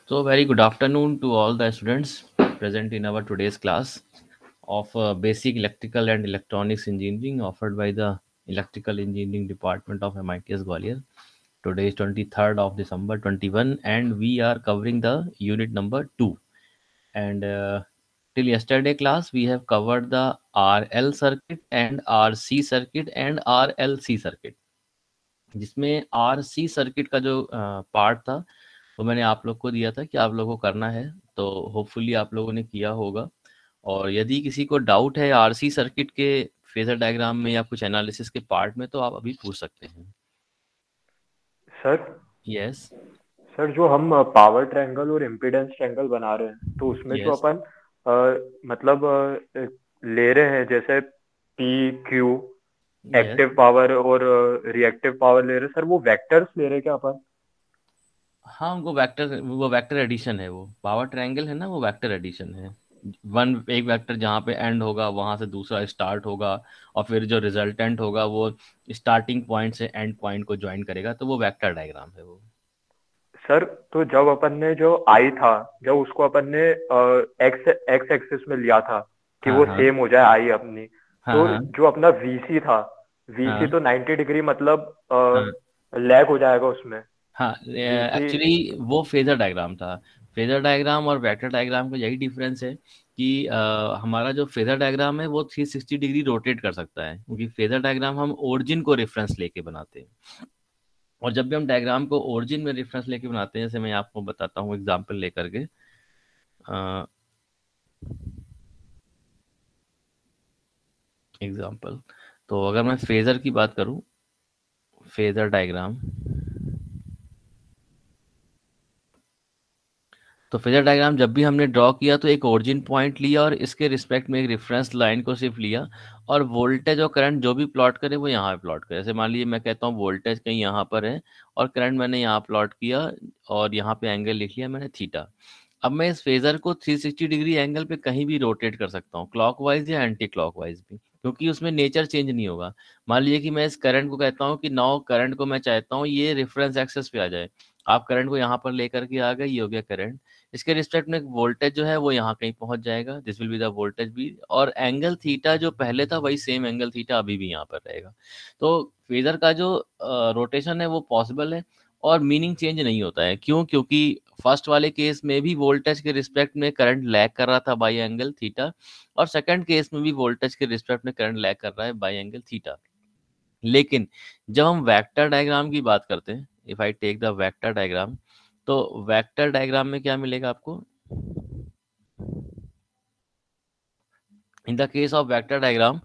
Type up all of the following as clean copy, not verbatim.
So, very good afternoon to all the students present in our today's class of Basic Electrical and Electronics Engineering offered by the Electrical Engineering Department of MITS Gwalior. Today is 23rd of December 21 and we are covering the unit number 2. And till yesterday class we have covered the RL circuit and RC circuit and RLC circuit. जिसमें RC circuit का जो part था वो मैंने आप लोग को दिया था कि आप लोगों को करना है, तो होपफुली आप लोगों ने किया होगा। और यदि किसी को डाउट है आरसी सर्किट के फेजर डायग्राम में या कुछ एनालिसिस के पार्ट में, तो आप अभी पूछ सकते हैं। सर यस सर जो हम पावर ट्रायंगल और इम्पीडेंस ट्रायंगल बना रहे हैं तो उसमें जो यस अपन मतलब ले रहे हैं जैसे P Q yes active power और रिएक्टिव पावर ले रहे हैं सर, वो वेक्टर्स ले रहे हैं क्या अपन? हाँ, वो वेक्टर एडिशन है। वो पावर ट्रायंगल है ना, वो वेक्टर एडिशन है। एक वेक्टर जहाँ पे एंड होगा वहां से दूसरा स्टार्ट होगा, और फिर जो रिजल्टेंट होगा वो स्टार्टिंग पॉइंट से एंड पॉइंट को ज्वाइन करेगा, तो वो वेक्टर डायग्राम है वो। सर तो जब अपन ने जो आई था, जब उसको अपन ने एक्स एक्स एक्सिस में लिया था कि हाँ वो हाँ सेम हो जाए आई अपनी, हाँ तो हाँ जो अपना वीसी था, वीसी हाँ तो 90 डिग्री मतलब हाँ लैग हो जाएगा उसमें। हाँ। वीसी एक्चुअली वो फेजर डायग्राम था। फेजर डायग्राम और वेक्टर डायग्राम का यही डिफरेंस है कि हमारा जो फेजर डायग्राम है वो 360 डिग्री रोटेट कर सकता है, क्योंकि फेजर डायग्राम हम ओरिजिन को रेफरेंस लेके बनाते हैं। और जब भी हम डायग्राम को ओरिजिन में रेफरेंस लेके बनाते हैं, जैसे मैं आपको बताता हूँ एग्जांपल लेकर के। एग्जांपल, तो अगर मैं फेजर की बात करूँ, फेजर डायग्राम, तो फेजर डायग्राम जब भी हमने ड्रॉ किया तो एक ओरिजिन पॉइंट लिया और इसके रिस्पेक्ट में एक रेफरेंस लाइन को सिर्फ लिया, और वोल्टेज और करंट जो भी प्लॉट करे वो यहाँ पे प्लॉट करे। जैसे मान लीजिए मैं कहता हूँ वोल्टेज कहीं यहाँ पर है और करंट मैंने यहाँ प्लॉट किया, और यहाँ पे एंगल लिख लिया मैंने थीटा। अब मैं इस फेजर को 360 डिग्री एंगल पे कहीं भी रोटेट कर सकता हूँ, क्लॉकवाइज या एंटी क्लॉकवाइज भी, क्योंकि उसमें नेचर चेंज नहीं होगा। मान लीजिए कि मैं इस करंट को कहता हूँ कि नाउ करंट को मैं चाहता हूँ ये रेफरेंस एक्सेस पे आ जाए। आप करंट को यहाँ पर लेकर के आ गए, ये हो गया करंट। इसके रिस्पेक्ट में वोल्टेज जो है वो यहाँ कहीं पहुंच जाएगा, this will be the voltage भी, और एंगल थीटा जो पहले था वही सेम एंगल थीटा अभी भी यहाँ पर रहेगा। तो फेजर का जो रोटेशन है वो पॉसिबल है, और मीनिंग चेंज नहीं होता है। क्यों? क्योंकि फर्स्ट वाले केस में भी वोल्टेज के रिस्पेक्ट में करंट लैग कर रहा था बाई एंगल थीटा, और सेकंड केस में भी वोल्टेज के रिस्पेक्ट में करंट लैग कर रहा है बाई एंगल थीटा। लेकिन जब हम वेक्टर डायग्राम की बात करते हैं, if I take the vector diagram, तो वेक्टर डायग्राम में क्या मिलेगा आपको? In the case of vector diagram,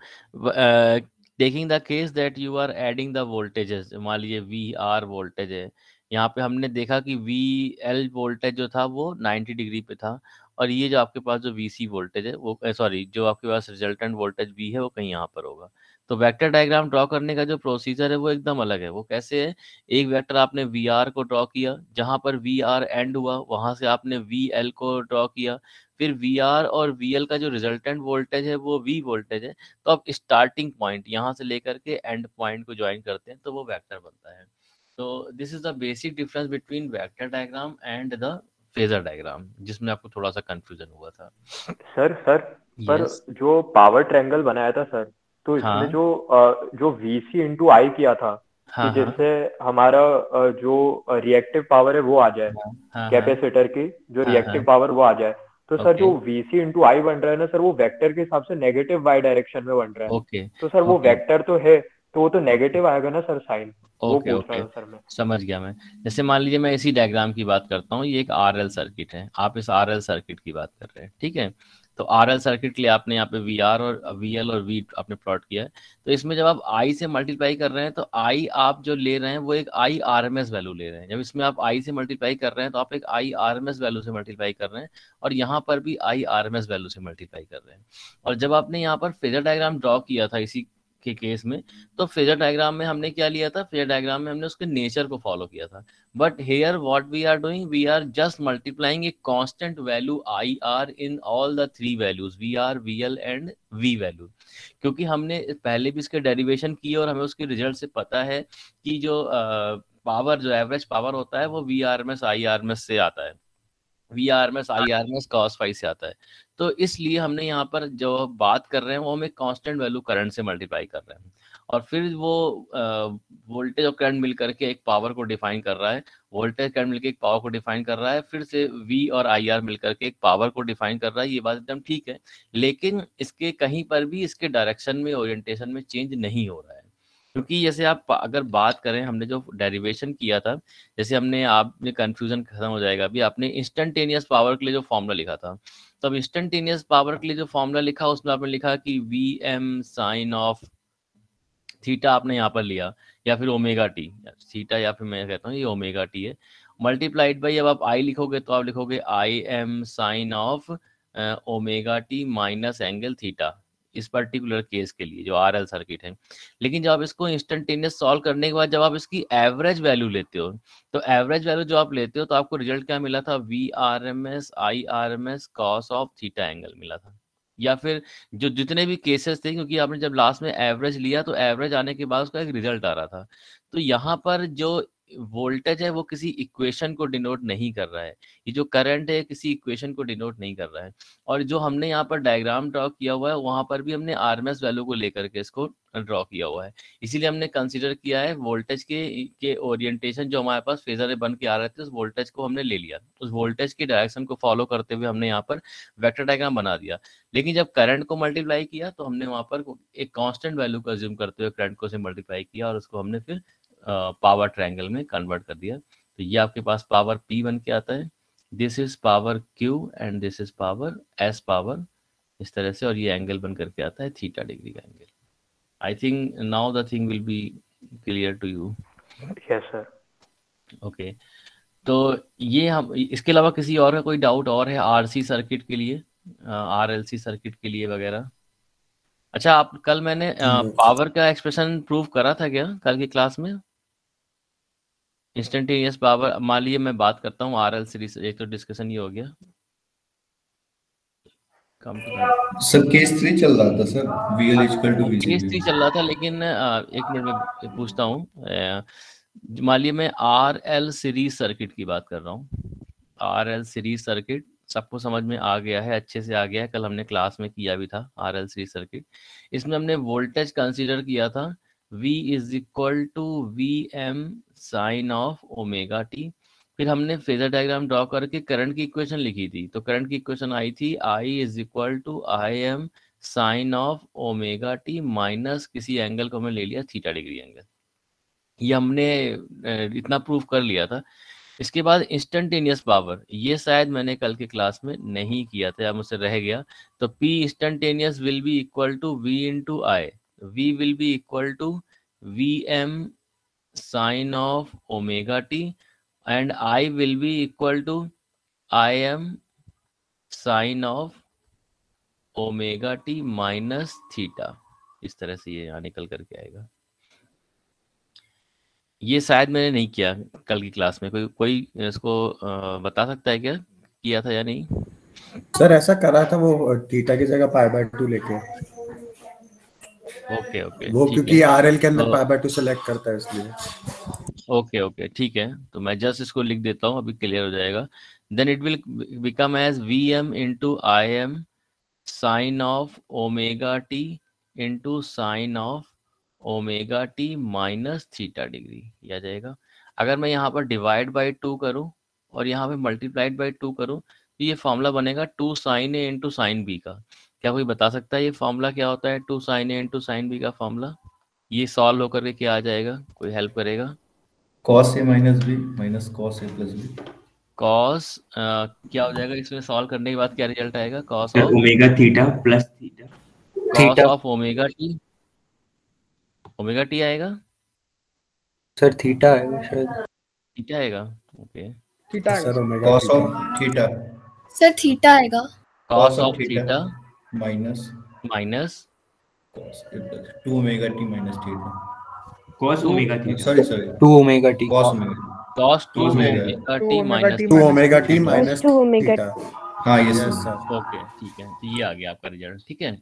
taking the case that you are adding the voltages, मान लीजिए वी आर वोल्टेज है, यहाँ पे हमने देखा कि वी एल वोल्टेज जो था वो 90 डिग्री पे था, और ये जो आपके पास जो वी सी वोल्टेज है वो सॉरी जो आपके पास रिजल्टेंट वोल्टेज वी है वो कहीं यहाँ पर होगा। तो वेक्टर डायग्राम ड्रॉ करने का जो प्रोसीजर है वो एकदम अलग है। वो कैसे है? एक वेक्टर आपने वी आर को ड्रॉ किया, जहाँ पर वी आर एंड हुआ वहां से आपने वी एल को ड्रॉ किया, फिर वी आर और वी एल का जो रिजल्टेंट वोल्टेज है वो वी वोल्टेज है, तो आप स्टार्टिंग पॉइंट यहाँ से लेकर के एंड पॉइंट को ज्वाइन करते हैं तो वो वेक्टर बनता है। तो this is the basic difference between vector diagram and the phasor diagram, जिसमें आपको थोड़ा सा कंफ्यूजन हुआ था। सर सर पर यस। जो पावर ट्रायंगल बनाया था सर, तो इसमें हाँ जो वीसी इंटू आई किया था कि हाँ हाँ जिससे हमारा जो रिएक्टिव पावर है वो आ जाए, हाँ हाँ हाँ कैपेसिटर की जो हाँ हाँ। रिएक्टिव पावर वो आ जाए। तो सर ओके जो वीसी इंटू आई बन रहा है ना सर, वो वेक्टर के हिसाब से नेगेटिव वाई डायरेक्शन में बन रहा है। ओके तो सर वो ओके वेक्टर तो है, तो वो तो ओके नेगेटिव आएगा ना सर साइन। वो ओके पूछ रहा ओके। था सर मैं। समझ गया मैं। जैसे मान लीजिए मैं इसी डायग्राम की बात करता हूँ, ये एक आरएल सर्किट है, आप इस आरएल सर्किट की बात कर रहे हैं, ठीक है। तो आरएल सर्किट के लिए आपने यहाँ पे वी आर और वी एल और वी आपने प्लॉट किया है। तो इसमें जब आप आई से मल्टीप्लाई कर रहे हैं तो आई आप जो ले रहे हैं वो एक I R M S value ले रहे हैं। जब इसमें आप आई से मल्टीप्लाई कर रहे हैं तो आप एक I R M S value से मल्टीप्लाई कर रहे हैं, और यहाँ पर भी I R M S value से मल्टीप्लाई कर रहे हैं। और जब आपने यहाँ पर फेजर डायग्राम ड्रॉ किया था इसी के केस में, तो फेजर डायग्राम में हमने क्या लिया था? फेजर डायग्राम में हमने उसके नेचर को फॉलो किया था। But here what we are doing, we are just multiplying a constant value I R in all the three values V R V L and V value, क्योंकि हमने पहले भी इसके डेरिवेशन किए और हमें उसके रिजल्ट से पता है कि जो पावर जो एवरेज पावर होता है वो V R M S I R M S से आता है। VRMS IRMS cos फाई से आता है। तो इसलिए हमने यहाँ पर जो बात कर रहे हैं वो हम एक कांस्टेंट वैल्यू करंट से मल्टीप्लाई कर रहे हैं, और फिर वो वोल्टेज और करंट मिल करके एक पावर को डिफाइन कर रहा है, वोल्टेज करंट मिलकर एक पावर को डिफाइन कर रहा है, फिर से V और IR मिल करके एक पावर को डिफाइन कर रहा है। ये बात एकदम ठीक है, लेकिन इसके कहीं पर भी इसके डायरेक्शन में, ओरिएंटेशन में चेंज नहीं हो रहा है। क्योंकि जैसे आप अगर बात करें, हमने जो डेरिवेशन किया था, जैसे हमने, आपने कंफ्यूजन खत्म हो जाएगा अभी, आपने इंस्टेंटेनियस पावर के लिए जो फॉर्मूला लिखा था, तब इंस्टेंटेनियस पावर के लिए जो फॉर्मूला लिखा उसमें आपने लिखा कि VM साइन ऑफ थीटा आपने यहाँ पर लिया, या फिर ओमेगा टी, थीटा या फिर मैं कहता हूँ ये ओमेगा टी है, मल्टीप्लाइड बाई, अब आप आई लिखोगे तो आप लिखोगे IM sine of omega T minus angle theta, इस पर्टिकुलर केस के लिए जो RL सर्किट है। लेकिन जब आप इसको इंस्टेंटेनियस सॉल्व करने के बाद जब आप इसकी एवरेज वैल्यू लेते हो, तो एवरेज वैल्यू जो आप लेते हो तो आपको रिजल्ट क्या मिला था, VRMS IRMS cos of theta angle मिला था। या फिर जो जितने भी केसेस थे, क्योंकि आपने जब लास्ट में एवरेज लिया तो एवरेज आने के बाद उसका एक रिजल्ट आ रहा था। तो यहाँ पर जो वोल्टेज है वो किसी इक्वेशन को डिनोट नहीं कर रहा है, ये जो करंट है किसी इक्वेशन को डिनोट नहीं कर रहा है। और जो हमने यहाँ पर डायग्राम ड्रॉ किया हुआ है वहाँ पर भी हमने RMS वैल्यू को लेकर के इसको ड्रॉ किया हुआ है, इसीलिए हमने कंसिडर किया है वोल्टेज के ओरिएंटेशन जो हमारे पास फेजर बन के आ रहे थे, उस वोल्टेज को हमने ले लिया, उस वोल्टेज की डायरेक्शन को फॉलो करते हुए हमने यहाँ पर वेक्टर डायग्राम बना दिया। लेकिन जब करंट को मल्टीप्लाई किया तो हमने वहाँ पर एक कांस्टेंट वैल्यू को अज्यूम करते हुए करंट को से मल्टीप्लाई किया और उसको हमने फिर पावर ट्रायंगल में कन्वर्ट कर दिया। तो ये आपके पास पावर P बन के आता है, this is power Q and this is power S power, इस तरह से, और ये एंगल बन करके आता है थीटा डिग्री का angle. I think now the thing will be clear to you. Yes sir. Okay, तो ये हम, इसके अलावा किसी और का कोई डाउट और है RC सर्किट के लिए, RLC सर्किट के लिए वगैरह? अच्छा, आप कल मैंने पावर का एक्सप्रेशन प्रूव करा था क्या कल की क्लास में? इंस्टेंटेनियस पावर, मान लीजिए मैं बात करता हूँ RL सीरीज, एक तो डिस्कशन ये हो गया, कम टू सर केस 3 चल रहा था sir, VL equal to case VCQ। 3 चल रहा था, लेकिन एक मिनट में पूछता हूँ, मान लीजिए मैं RL सीरीज सर्किट की बात कर रहा हूँ, RL सीरीज सर्किट सबको समझ में आ गया है, अच्छे से आ गया है, कल हमने क्लास में किया भी था RL सीरीज सर्किट। इसमें हमने वोल्टेज कंसीडर किया था V is equal to VM sine of omega T, फिर हमने फेजर डायग्राम ड्रॉ करके करंट की इक्वेशन लिखी थी, तो करंट की इक्वेशन आई थी I is equal to IM sine of omega T minus किसी एंगल को हमने ले लिया थीटा डिग्री एंगल। ये हमने इतना प्रूफ कर लिया था। इसके बाद इंस्टेंटेनियस पावर, ये शायद मैंने कल के क्लास में नहीं किया था या मुझसे रह गया, तो P instantaneous will be equal to V into I, V will be equal to VM sine of omega T and I will be equal to IM sine of omega T minus theta, इस तरह से ये यहाँ निकल करके आएगा। ये शायद मैंने नहीं किया कल की क्लास में, कोई इसको बता सकता है क्या किया था या नहीं? सर ऐसा करा था वो थीटा की जगह π/2 लेके। ओके ओके, वो ठीक क्योंकि है, RL के अंदर तो π/2 सेलेक्ट करता है इसलिए। ओके ओके ठीक है, तो मैं जस्ट इसको लिख देता हूँ, अभी क्लियर हो जाएगा। Then it will become as VM into IM sine of omega T into sine of omega T minus theta degree, ये आ जाएगा। अगर मैं यहाँ पर डिवाइड बाई 2 करूँ और यहाँ पे मल्टीप्लाइड बाई 2 करूँ तो ये फॉर्मूला बनेगा 2 साइन ए इंटू साइन बी का। क्या कोई बता सकता है ये फॉर्मूला क्या होता है, 2 साइन ए इंटू साइन बी का फॉर्मूला? ये सॉल्व होकर के क्या आ जाएगा, कोई हेल्प करेगा? cos A minus B minus cos A plus B। Cos क्या हो जाएगा इसमें सॉल्व करने के बाद, क्या रिजल्ट आएगा? Cos of omega theta plus theta, cos of omega t, omega t आएगा, सर थीटा आएगा शायद, थीटा आएगा, ओके, थीटा आएगा sir omega cos of theta, sir theta आएगा, cos of theta minus minus cos A plus 2 omega T minus theta. cos omega theta, sorry 2 omega t, cos omega. Cos 2 Cos omega. Omega T minus 2 omega T minus 2 omega theta. हाँ ये yes sir. Sir. Okay ठीक है, तो ये आ गया आपका result, ठीक है।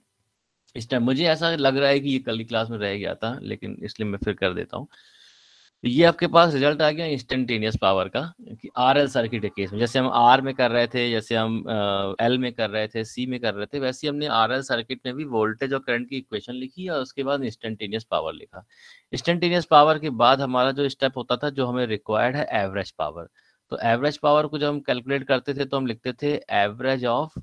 इस टाइम मुझे ऐसा लग रहा है कि ये कल की क्लास में रह गया था, लेकिन इसलिए मैं फिर कर देता हूँ। तो ये आपके पास रिजल्ट आ गया इंस्टेंटेनियस पावर का कि आरएल सर्किट के केस में, जैसे हम आर में कर रहे थे, जैसे हम एल में कर रहे थे, सी में कर रहे थे, वैसे ही हमने आरएल सर्किट में भी वोल्टेज और करंट की इक्वेशन लिखी और उसके बाद इंस्टेंटेनियस पावर लिखा। इंस्टेंटेनियस पावर के बाद हमारा जो स्टेप होता था, जो हमें रिक्वायर्ड है एवरेज पावर। तो एवरेज पावर को जब हम कैलकुलेट करते थे तो हम लिखते थे average of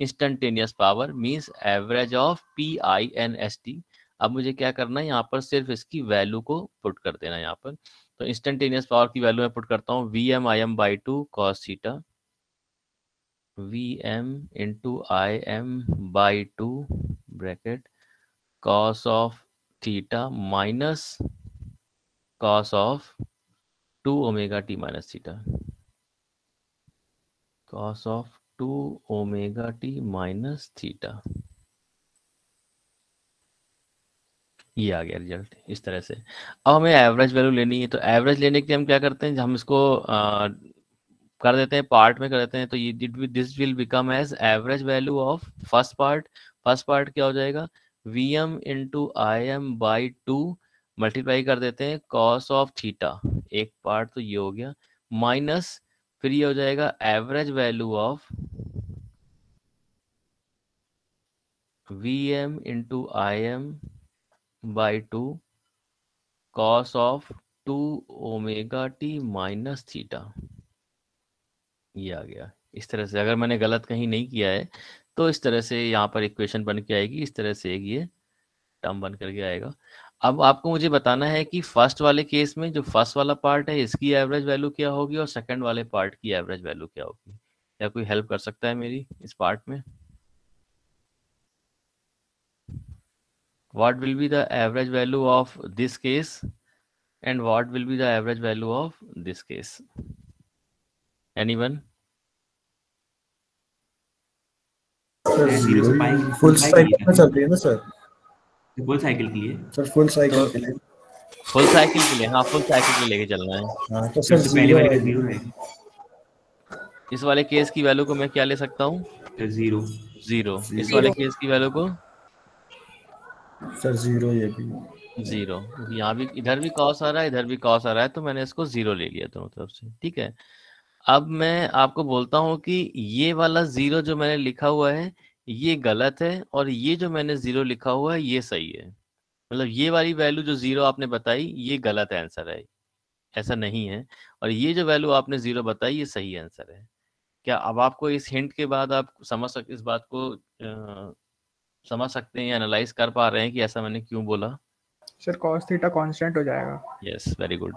instantaneous power means average of PINST। अब मुझे क्या करना है, यहाँ पर सिर्फ इसकी वैल्यू को पुट कर देना है यहाँ पर। तो इंस्टेंटेनियस पावर की वैल्यू मैं पुट करता हूँ VMIM/2 cos theta, VM into IM/2 bracket cos of theta minus cos of 2 omega T minus theta, cos of 2 omega T minus theta. ये आ गया रिजल्ट इस तरह से। अब हमें एवरेज वैल्यू लेनी है, तो एवरेज लेने के लिए हम क्या करते हैं, हम इसको कर देते हैं पार्ट में कर देते हैं। तो ये this will become as average value of first part. First part क्या हो जाएगा, VM इंटू IM/2 मल्टीप्लाई कर देते हैं cos ऑफ थीटा, एक पार्ट तो ये हो गया, माइनस फिर ये हो जाएगा average value of VM into IM/2 cos of 2 omega T minus theta. ये आ गया इस तरह से। अगर मैंने गलत कहीं नहीं किया है तो इस तरह से यहाँ पर इक्वेशन बन के आएगी, इस तरह से एक ये टर्म बन करके आएगा। अब आपको मुझे बताना है कि फर्स्ट वाले केस में जो फर्स्ट वाला पार्ट है इसकी एवरेज वैल्यू क्या होगी और सेकंड वाले पार्ट की एवरेज वैल्यू क्या होगी। क्या कोई हेल्प कर सकता है मेरी इस पार्ट में? What will be the average value of this case and what will be the average value of this case? Anyone? Sir zero से पाई फुल साइकिल में चल रही है ना सर? फुल साइकिल के लिए सर फुल साइकिल के लिए। फुल साइकिल के लिए, हाँ फुल साइकिल के लिए लेके चलना है। हाँ तो सर सबसे पहले जीरो वाले का आएगी। जीरो रहेगा, इस वाले केस की वैल्यू को मैं क्या ले सकता हूँ? तो जीरो। जीरो। इस वाले केस की वैल्यू को सर जीरो, ये भी जीरो। यहाँ भी इधर भी कॉस आ रहा है, इधर भी कॉस आ रहा है, तो मैंने इसको जीरो ले लिया दोनों तरफ से। ठीक है, अब मैं आपको बोलता हूँ कि ये वाला जीरो जो मैंने लिखा हुआ है ये गलत है और ये जो मैंने जीरो लिखा हुआ है ये सही है। मतलब ये वाली वैल्यू जो जीरो आपने बताई ये गलत आंसर है, ऐसा नहीं है। और ये जो वैल्यू आपने जीरो बताई ये सही आंसर है। क्या अब आपको इस हिंट के बाद आप इस बात को समझ सकते हैं या एनालाइज कर पा रहे हैं कि ऐसा मैंने क्यों बोला? सर कॉस थीटा कांस्टेंट हो जाएगा। Yes, very good.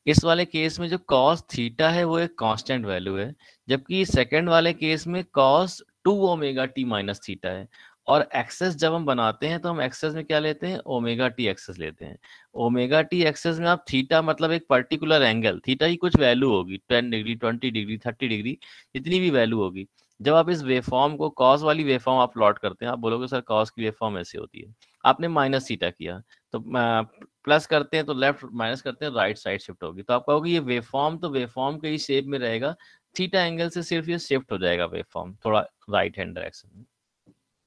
इस वाले केस में जो कॉस थीटा है वो एक कांस्टेंट वैल्यू है, जबकि सेकंड वाले केस में cos 2 omega T minus theta है। और एक्सेस जब हम बनाते हैं तो हम एक्सेस में क्या लेते हैं, ओमेगा टी एक्सेस लेते हैं। ओमेगा टी एक्सेस में आप थीटा मतलब एक पर्टिकुलर एंगल, थीटा की कुछ वैल्यू होगी 10 डिग्री 20 डिग्री 30 डिग्री, जितनी भी वैल्यू होगी। जब आप इस वेवफॉर्म को कॉस वाली वेवफॉर्म आप प्लॉट करते हैं, आप बोलोगे सर कॉस की वेवफॉर्म ऐसी होती है। आपने माइनस थीटा किया तो प्लस करते हैं तो लेफ्ट, माइनस करते हैं राइट साइड शिफ्ट होगी। तो आप कहोगे ये वेवफॉर्म तो वेवफॉर्म के ही शेप में रहेगा, थीटा एंगल से सिर्फ ये शिफ्ट हो जाएगा वेवफॉर्म थोड़ा राइट हैंड डायरेक्शन में।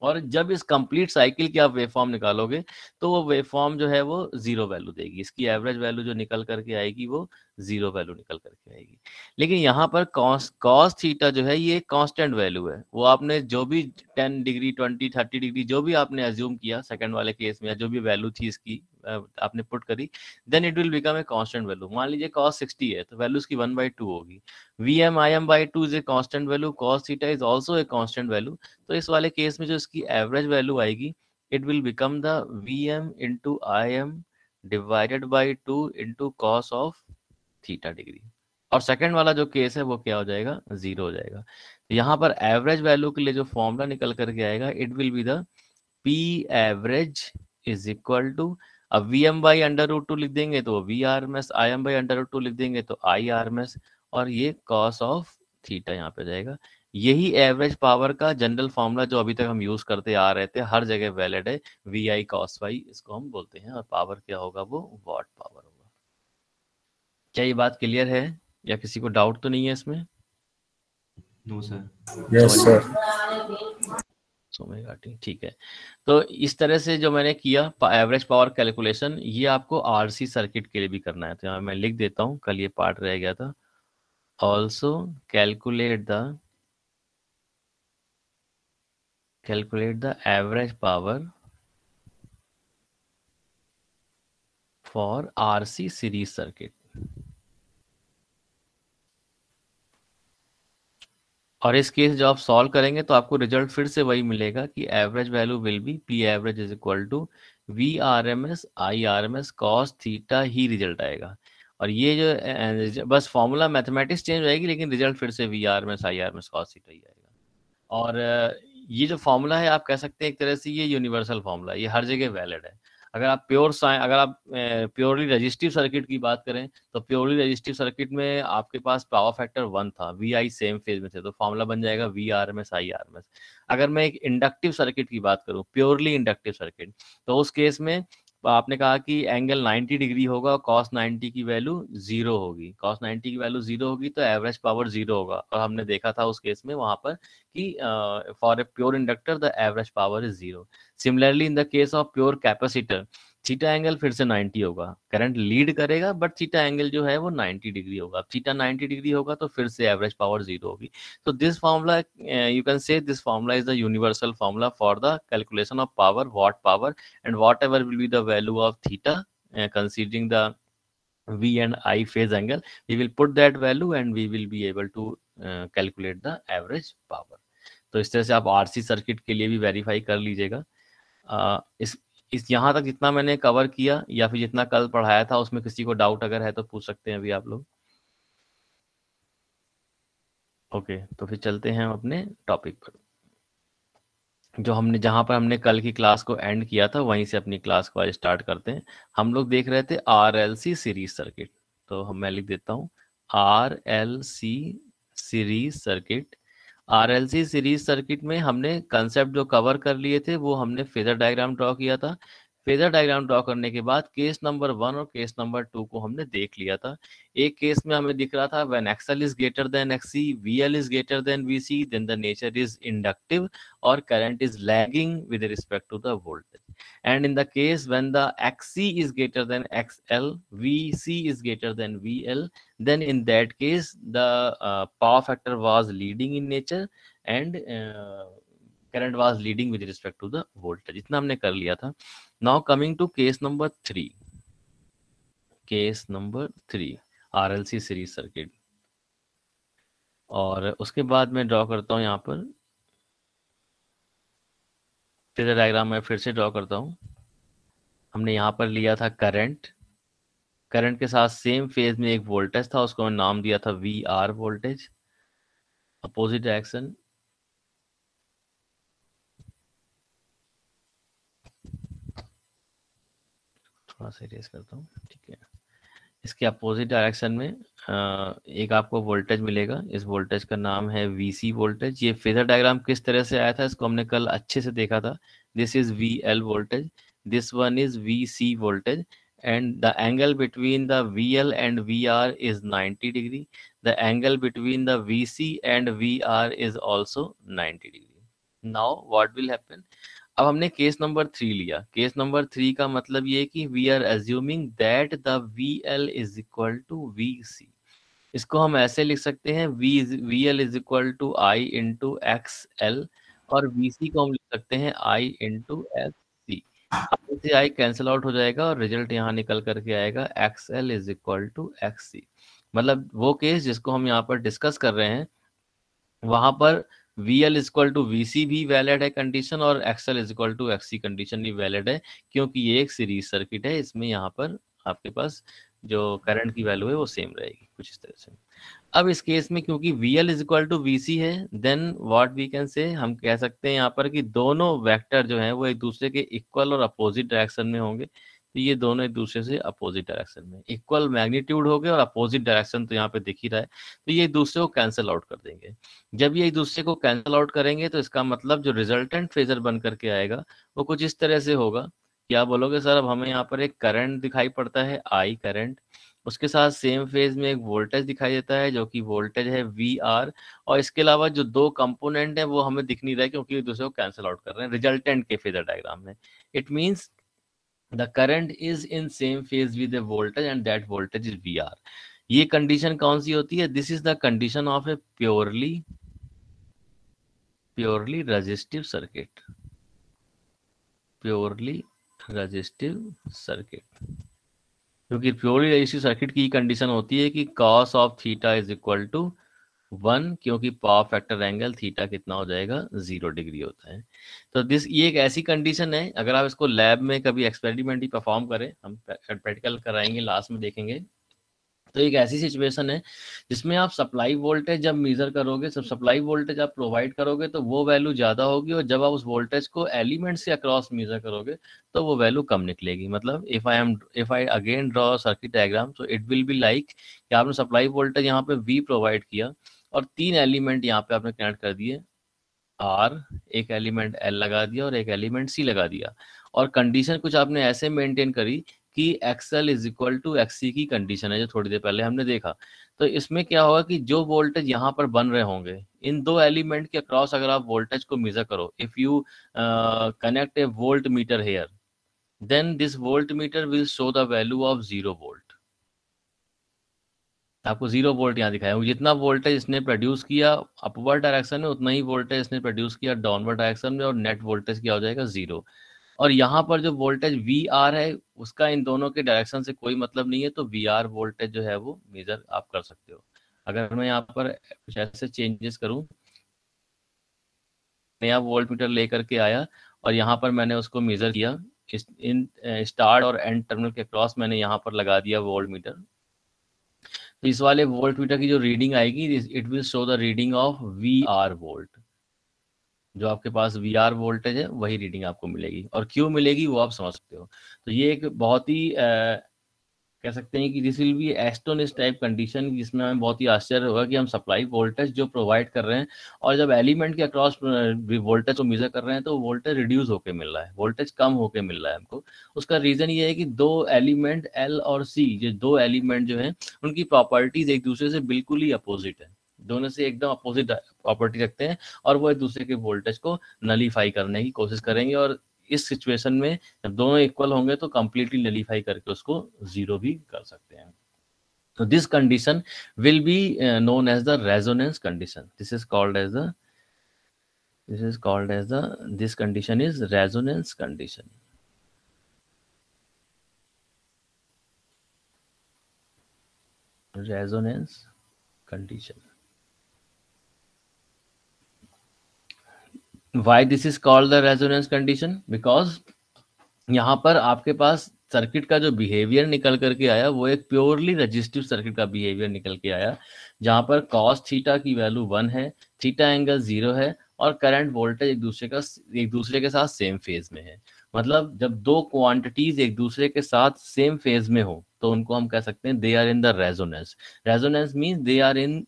और जब इस कंप्लीट साइकिल की आप वेवफॉर्म निकालोगे तो वो वेवफॉर्म जो है वो जीरो वैल्यू देगी, इसकी एवरेज वैल्यू जो निकल करके आएगी वो जीरो वैल्यू निकल करके आएगी। लेकिन यहाँ पर कॉस थीटा जो है ये कांस्टेंट वैल्यू है। वो आपने जो भी 10 डिग्री 20 30 डिग्री जो भी आपने अज्यूम किया सेकंड वाले केस में, या जो भी वैल्यू थी इसकी आपने पुट करी, then it will become a constant value. मान लीजिए cos 60 है तो वैल्यू इसकी 1/2 होगी। VMIM/2 is a constant value, cos theta is also a constant value. तो इस वाले केस में जो इसकी एवरेज वैल्यू आएगी it will become the VM into IM divided by 2 into cos of theta degree. और सेकंड वाला जो केस है वो क्या हो जाएगा, जीरो हो जाएगा। तो यहाँ पर एवरेज वैल्यू के लिए जो फॉर्मूला निकल करके आएगा it will be the P average is equal to, अब VM/√2 लिख देंगे तो VRMS, IM/√2 लिख देंगे तो IRMS, और ये cos ऑफ थीटा यहाँ पे जाएगा। यही एवरेज पावर का जनरल फॉर्मूला जो अभी तक हम यूज करते आ रहे थे, हर जगह वैलिड है, VI cos Y इसको हम बोलते हैं। और पावर क्या होगा, वो वॉट पावर होगा। क्या ये बात क्लियर है या किसी को डाउट तो नहीं है इसमें? No sir. Yes sir. Omega T, ठीक है। तो इस तरह से जो मैंने किया एवरेज पावर कैलकुलेशन, ये आपको आरसी सर्किट के लिए भी करना है। तो यहाँ मैं लिख देता हूँ, कल ये पार्ट रह गया था। Also calculate the average power for RC series circuit. और इस केस जो आप सॉल्व करेंगे तो आपको रिजल्ट फिर से वही मिलेगा कि average value will be P average is equal to V R M S I R M S cos theta ही रिजल्ट आएगा। और ये जो बस फॉर्मूला मैथमेटिक्स चेंज होएगी, लेकिन रिजल्ट फिर से V R M S I R M S cos theta ही आएगा। और ये जो फॉर्मूला है, आप कह सकते हैं एक तरह से ये यूनिवर्सल फॉर्मूला है, ये हर जगह वैलिड है। अगर आप प्योरली रजिस्टिव सर्किट की बात करें, तो प्योरली रजिस्टिव सर्किट में आपके पास पावर फैक्टर 1 था, वी आई सेम फेज में थे, तो फॉर्मूला बन जाएगा V R M S I R M S. अगर मैं एक इंडक्टिव सर्किट की बात करूं, प्योरली इंडक्टिव सर्किट, तो उस केस में आपने कहा कि एंगल 90 डिग्री होगा और कॉस 90 की वैल्यू 0 होगी। कॉस 90 की वैल्यू 0 होगी तो एवरेज पावर 0 होगा। और हमने देखा था उस केस में वहां पर कि for a pure inductor the average power is 0। Similarly in the case of pure capacitor, theta angle फिर से 90 होगा, करंट लीड करेगा बट थीटा एंगल जो है वो 90 डिग्री होगा। थीटा 90 डिग्री होगा तो फिर से एवरेज पावर 0 होगी। तो this formula, you can say this formula is the universal formula for the calculation of power, what power, and what ever will be the value of theta considering the V and I phase angle, we will put that value and we will be able to calculate the average power. तो इस तरह से आप RC circuit के लिए भी verify कर लीजिएगा। इस यहाँ तक जितना मैंने कवर किया या फिर जितना कल पढ़ाया था, उसमें किसी को डाउट अगर है तो पूछ सकते हैं अभी आप लोग। ओके, तो फिर चलते हैं हम अपने टॉपिक पर। जहाँ पर हमने कल की क्लास को एंड किया था, वहीं से अपनी क्लास को आज स्टार्ट करते हैं। हम लोग देख रहे थे आरएलसी सीरीज सर्किट। तो मैं लिख देता हूँ RLC series circuit. RLC series circuit में हमने कंसेप्ट जो कवर कर लिए थे वो हमने फेजर डायग्राम ड्रॉ किया था। फेजर डायग्राम ड्रॉ करने के बाद केस नंबर 1 और केस नंबर 2 को हमने देख लिया था। एक केस में हमें दिख रहा था when XL is greater than XC, VL is greater than VC, then the nature is inductive और current is lagging with respect to the voltage. And in the case when the XC is greater than XL, VC is greater than VL, then in that case the power factor was leading in nature and current was leading with respect to the voltage. इतना हमने कर लिया था। Now coming to case number 3. Case number 3 RLC series circuit। और उसके बाद मैं draw करता हूँ यहाँ पर फेजर डायग्राम। मैं फिर से ड्रॉ करता हूँ। हमने यहाँ पर लिया था करंट के साथ सेम फेज में एक वोल्टेज था, उसको मैंने नाम दिया था V R voltage. Opposite direction, थोड़ा सा इरेज करता हूँ, ठीक है। इसके अपोजिट डायरेक्शन में एक आपको वोल्टेज मिलेगा। इस वोल्टेज का नाम है वीसी वोल्टेज। ये फेजर डायग्राम किस तरह से आया था इसको हमने कल अच्छे से देखा था। This is VL voltage, this one is VC voltage, and the angle between the VL and VR is 90 degree. The angle between the VC and VR is also 90 degree. Now what will happen? अब हमने case number 3 लिया। Case number 3 का मतलब ये कि we are assuming that the VL is equal to VC। इसको हम ऐसे लिख सकते हैं VL is equal to I into XL, और VC को हम लिख सकते हैं I इंटू XC। से आई कैंसिल आउट हो जाएगा और रिजल्ट यहाँ निकल करके आएगा XL is equal to XC। मतलब वो केस जिसको हम यहाँ पर डिस्कस कर रहे हैं, वहां पर VL is equal to VC भी वैलिड है कंडीशन, और XL is equal to XC condition भी वैलिड है, क्योंकि ये एक सीरीज सर्किट है। इसमें यहाँ पर आपके पास जो करंट की वैल्यू है वो सेम रहेगी कुछ इस तरह से। अब इस केस में क्योंकि VL is equal to VC है, then what we can say, हम कह सकते हैं यहाँ पर कि दोनों वेक्टर जो हैं वो एक दूसरे के इक्वल और अपोजिट डायरेक्शन में होंगे। तो ये दोनों एक दूसरे से अपोजिट डायरेक्शन में, इक्वल मैग्नीट्यूड हो गए और अपोजिट डायरेक्शन तो यहाँ पे दिख ही रहा है, तो ये एक दूसरे को कैंसिल आउट कर देंगे। जब ये एक दूसरे को कैंसिल आउट करेंगे तो इसका मतलब जो रिजल्टेंट फेजर बन करके आएगा वो कुछ इस तरह से होगा। क्या बोलोगे सर, अब हमें यहाँ पर एक करंट दिखाई पड़ता है I करंट, उसके साथ सेम फेज में एक वोल्टेज दिखाई देता है जो कि वोल्टेज है वी आर, और इसके अलावा जो दो कंपोनेंट हैं वो हमें दिख नहीं रहा है क्योंकि एक दूसरे को कैंसिल आउट कर रहे हैं रिजल्टेंट के फेजर डायग्राम में। It means the current is in same phase with the voltage and that voltage is V R. ये कंडीशन कौन सी होती है? This is the condition of a purely resistive circuit, purely resistive circuit. क्योंकि purely resistive circuit की condition होती है कि cos of theta is equal to 1, क्योंकि पावर फैक्टर एंगल थीटा कितना हो जाएगा 0 डिग्री होता है। तो ये एक ऐसी कंडीशन है, अगर आप इसको लैब में कभी एक्सपेरिमेंट ही परफॉर्म करें, हम प्रैक्टिकल कराएंगे लास्ट में देखेंगे, तो एक ऐसी सिचुएशन है जिसमें आप सप्लाई वोल्टेज जब मेजर करोगे, सब सप्लाई वोल्टेज आप प्रोवाइड करोगे तो वो वैल्यू ज़्यादा होगी, और जब आप उस वोल्टेज को एलिमेंट से अक्रॉस मेजर करोगे तो वो वैल्यू कम निकलेगी। मतलब if I again draw circuit diagram, so it will be like कि आपने सप्लाई वोल्टेज यहाँ पे V प्रोवाइड किया और 3 एलिमेंट यहाँ पे आपने कनेक्ट कर दिए, R, एक एलिमेंट L लगा दिया और एक एलिमेंट C लगा दिया, और कंडीशन कुछ आपने ऐसे मेंटेन करी कि XL is equal to XC की कंडीशन है जो थोड़ी देर पहले हमने देखा। तो इसमें क्या होगा कि जो वोल्टेज यहाँ पर बन रहे होंगे इन दो एलिमेंट के अक्रॉस, अगर आप वोल्टेज को मेजर करो, if you connect a volt meter here, then this volt meter will show the value of 0 volt. आपको 0 वोल्ट यहाँ दिखाया, जितना वोल्टेज इसने प्रोड्यूस किया अपवर्ड डायरेक्शन में उतना ही वोल्टेज इसने प्रोड्यूस किया डाउनवर्ड डायरेक्शन में, और नेट वोल्टेज क्या हो जाएगा 0। और यहाँ पर जो वोल्टेज वी आर है उसका इन दोनों के डायरेक्शन से कोई मतलब नहीं है, तो वी आर वोल्टेज जो है वो मेजर आप कर सकते हो। अगर मैं यहाँ पर कुछ ऐसे चेंजेस करूँ, नया वोल्ट मीटर लेकर के आया और यहाँ पर मैंने उसको मेजर किया, इन स्टार्ट और एंड टर्मिनल के क्रॉस मैंने यहाँ पर लगा दिया वोल्ट मीटर, तो इस वाले वोल्ट मीटर की जो रीडिंग आएगी, it will show the reading of V R volt. जो आपके पास वी आर वोल्टेज है वही रीडिंग आपको मिलेगी, और क्यों मिलेगी वो आप समझ सकते हो। तो ये एक बहुत ही कह सकते हैं कि this will B astonish type condition, जिसमें हमें बहुत ही आश्चर्य होगा कि हम सप्लाई वोल्टेज जो प्रोवाइड कर रहे हैं और जब एलिमेंट के अक्रॉस वोल्टेज को मेजर कर रहे हैं तो वोल्टेज रिड्यूस होकर मिल रहा है, वोल्टेज कम होकर मिल रहा है हमको। उसका रीजन ये है कि दो एलिमेंट L और C, ये दो एलिमेंट जो हैं उनकी प्रॉपर्टीज एक दूसरे से बिल्कुल ही अपोजिट है, दोनों से एकदम अपोजिट प्रॉपर्टी रखते हैं, और वो एक दूसरे के वोल्टेज को नलीफाई करने की कोशिश करेंगे, और इस सिचुएशन में जब दोनों इक्वल होंगे तो कंप्लीटली नलीफाई करके उसको 0 भी कर सकते हैं। तो this condition will be known as the resonance condition. This is called as the this condition is resonance condition. Resonance condition. Why this is called the resonance condition? Because यहाँ पर आपके पास सर्किट का जो बिहेवियर निकल करके आया वो एक प्योरली रजिस्टिव सर्किट का बिहेवियर निकल के आया, जहाँ पर cos थीटा की वैल्यू 1 है, थीटा एंगल 0 है, और करंट वोल्टेज एक दूसरे के साथ सेम फेज में है। मतलब जब दो क्वांटिटीज एक दूसरे के साथ सेम फेज में हो तो उनको हम कह सकते हैं they are in the resonance. Resonance means they are in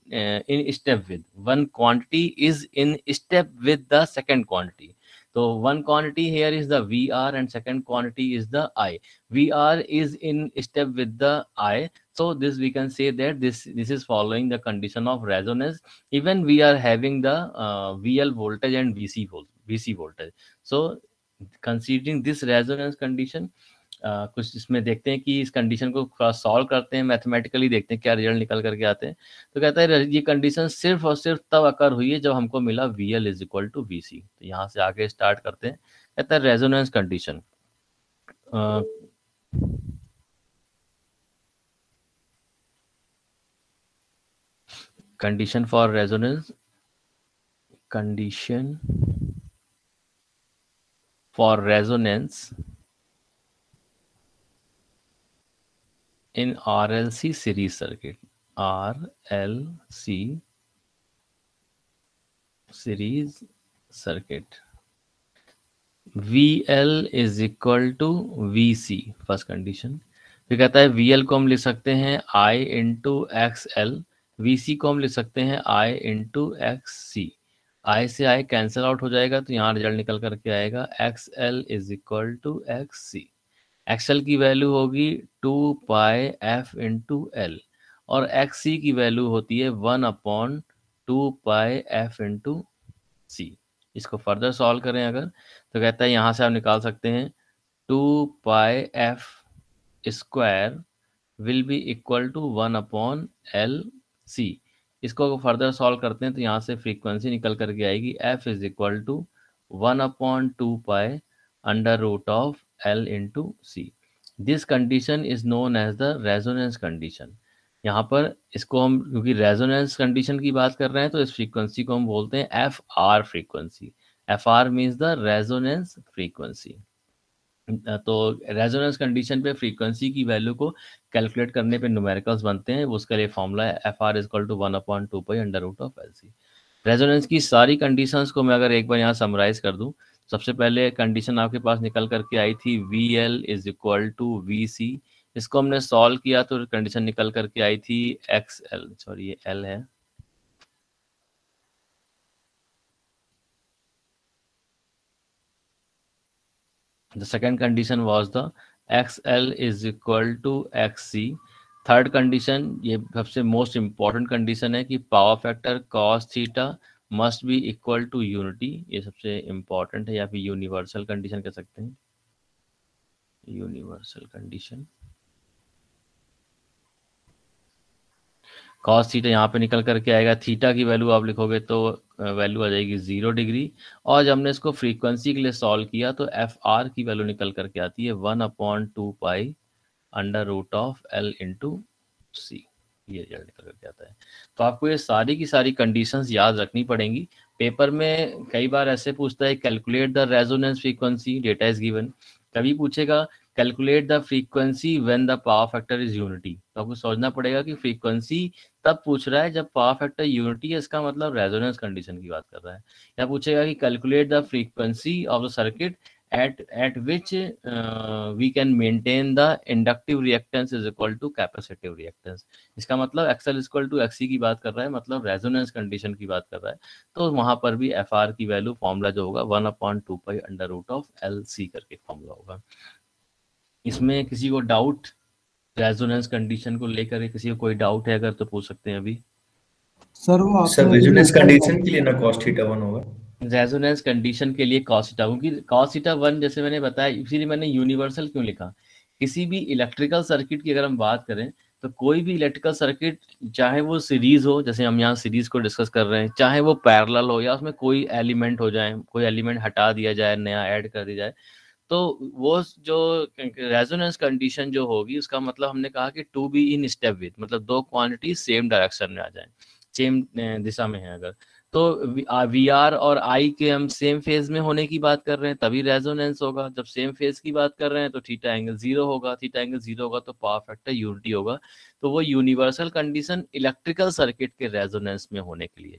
step with, one quantity is in step with the second quantity. So one quantity here is the VR and second quantity is the I. VR is in step with the I. So this we can say that this is following the condition of resonance. Even we are having the VL voltage and VC voltage. So considering this resonance condition, कुछ इसमें देखते हैं कि इस condition को थोड़ा solve करते हैं, मैथमेटिकली देखते हैं क्या रिजल्ट निकल करके आते हैं। तो कहता है ये कंडीशन सिर्फ और सिर्फ तब अकर हुई है जब हमको मिला VL is equal to VC। तो यहाँ से आगे स्टार्ट करते हैं। कहता है resonance condition, condition for resonance, condition for resonance in RLC series circuit, RLC series circuit, VL is equal to VC first condition. फिर कहता है VL को हम लिख सकते हैं I इंटू XL, VC को हम लिख सकते हैं I इंटू XC। I से I कैंसिल आउट हो जाएगा तो यहाँ रिजल्ट निकल करके आएगा XL is equal to XC। XL की वैल्यू होगी 2πf/L और एक्ससी की वैल्यू होती है 1/2πf/C। इसको फर्दर सॉल्व करें अगर, तो कहता है यहाँ से आप निकाल सकते हैं 2πf² will be equal to 1/LC। इसको अगर फर्दर सॉल्व करते हैं तो यहाँ से फ्रीक्वेंसी निकल करके आएगी f is equal to 1/2π√L/C। This condition is known as the resonance condition. यहाँ पर इसको हम, क्योंकि रेजोनेंस कंडीशन की बात कर रहे हैं, तो इस फ्रीक्वेंसी को हम बोलते हैं FR frequency. FR means the resonance frequency. तो रेजोनेंस कंडीशन पे फ्रीक्वेंसी की वैल्यू को कैलकुलेट करने पे न्यूमेरिकल्स बनते हैं। उसके लिए फॉर्मूला है FR is equal to 1/2π√LC। Resonance की सारी कंडीशंस को मैं अगर एक बार यहाँ समराइज कर दूं, सबसे पहले कंडीशन आपके पास निकल करके आई थी VL is equal to VC। इसको हमने सॉल्व किया तो कंडीशन निकल करके आई थी XL, सॉरी ये L है, the second condition was the XL is equal to XC। Third condition, ये सबसे मोस्ट इंपॉर्टेंट कंडीशन है कि power factor cos theta must be equal to unity. ये सबसे इंपॉर्टेंट है, या फिर यूनिवर्सल कंडीशन कह सकते हैं, यूनिवर्सल कंडीशन। cos थीटा यहाँ पे निकल करके आएगा, थीटा की वैल्यू आप लिखोगे तो वैल्यू आ जाएगी 0 डिग्री। और जब हमने इसको फ्रीक्वेंसी के लिए सॉल्व किया तो FR की वैल्यू निकल करके आती है 1/2π√L/C। ये रिजल्ट निकल करके आता है। तो आपको ये सारी की सारी कंडीशंस याद रखनी पड़ेंगी। पेपर में कई बार ऐसे पूछता है calculate the resonance frequency, data is given. कभी पूछेगा calculate the frequency when the power factor is unity. तो आपको सोचना पड़ेगा कि फ्रीक्वेंसी तब पूछ रहा है जब पावर फैक्टर यूनिटी है, इसका मतलब रेजोनेंस कंडीशन की बात कर रहा है। या पूछेगा कि calculate the frequency of the circuit at which we can maintain the inductive reactance is equal to capacitive reactance। इसका मतलब XL is equal to XC की बात कर रहा है, मतलब रेजोनेंस कंडीशन की बात कर रहा है। तो वहां पर भी FR की वैल्यू फॉर्मूला जो होगा 1/2π√LC करके फॉर्मूला होगा। इसमें किसी को डाउट, रेजोनेंस कंडीशन को लेकर किसी को कोई डाउट है अगर तो पूछ सकते हैं अभी। सर रेजोनेंस कंडीशन के लिए ना cos थीटा 1 होगा। रेजोनेंस कंडीशन के लिए cos थीटा, क्योंकि cos थीटा 1 जैसे मैंने बताया, इसीलिए मैंने यूनिवर्सल क्यों लिखा। किसी भी इलेक्ट्रिकल सर्किट की अगर हम बात करें तो कोई भी इलेक्ट्रिकल सर्किट, चाहे वो सीरीज हो, जैसे हम यहाँ सीरीज को डिस्कस कर रहे हैं, चाहे वो पैरेलल हो या उसमें कोई एलिमेंट हो जाए, कोई एलिमेंट हटा दिया जाए, नया ऐड कर दिया जाए, तो वो जो रेजोनेंस कंडीशन जो होगी उसका मतलब हमने कहा कि to be in step with, मतलब दो क्वांटिटी सेम डायरेक्शन में आ जाए, सेम दिशा में है अगर, तो VR और I के हम सेम फेज में होने की बात कर रहे हैं तभी रेजोनेंस होगा। जब सेम फेज की बात कर रहे हैं तो थीटा एंगल 0 होगा, थीटा एंगल 0 होगा तो पावर फैक्टर यूनिटी होगा। तो वो यूनिवर्सल कंडीशन इलेक्ट्रिकल सर्किट के रेजोनेंस में होने के लिए,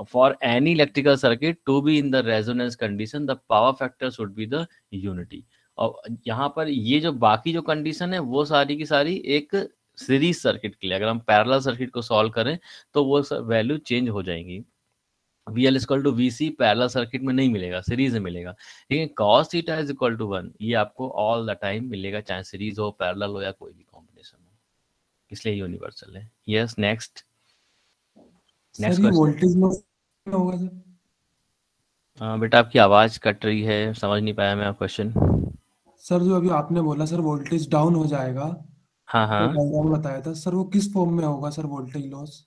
for any electrical circuit to be in the resonance condition the power factor should be the unity। और यहाँ पर ये जो बाकी जो कंडीशन है वो सारी की सारी एक सीरीज सर्किट के लिए, अगर हम पैरेलल सर्किट को सॉल्व करें तो वो वैल्यू चेंज हो जाएंगी। VL equal to VC parallel circuit में नहीं मिलेगा, सीरीज में मिलेगा। लेकिन cos theta is equal to 1 ये आपको ऑल द टाइम मिलेगा, चाहे सीरीज हो, पैरेलल हो या कोई भी कॉम्बिनेशन हो, इसलिए यूनिवर्सल है। यस, नेक्स्ट वोल्टेज लॉस होगा सर? बेटा आपकी आवाज कट रही है, समझ नहीं पाया मैं आप क्वेश्चन। सर जो अभी आपने बोला सर वोल्टेज डाउन हो जाएगा, हाँ हाँ, तो डायग्राम बताया था सर, वो किस फॉर्म में होगा सर वोल्टेज लॉस?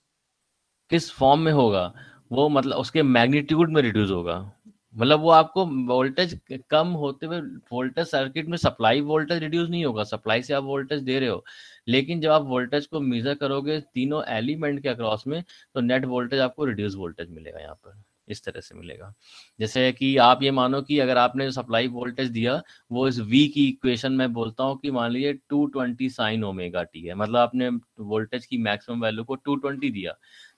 किस फॉर्म में होगा वो, मतलब उसके मैग्नीट्यूड में रिड्यूस होगा। मतलब वो आपको वोल्टेज कम होते हुए, वोल्टेज सर्किट में सप्लाई वोल्टेज रिड्यूस नहीं होगा, सप्लाई से आप वोल्टेज दे रहे हो, लेकिन जब आप वोल्टेज को मेजर करोगे तीनों एलिमेंट के अक्रॉस में तो नेट वोल्टेज आपको रिड्यूस वोल्टेज मिलेगा, यहाँ पर इस तरह से मिलेगा। जैसे कि आप ये मानो कि अगर आपने जो सप्लाई वोल्टेज दिया वो इस V की इक्वेशन में बोलता हूँ कि मान लीजिए 220 साइन ओमेगा टी है, मतलब आपने वोल्टेज की मैक्सिमम वैल्यू को 220 दिया,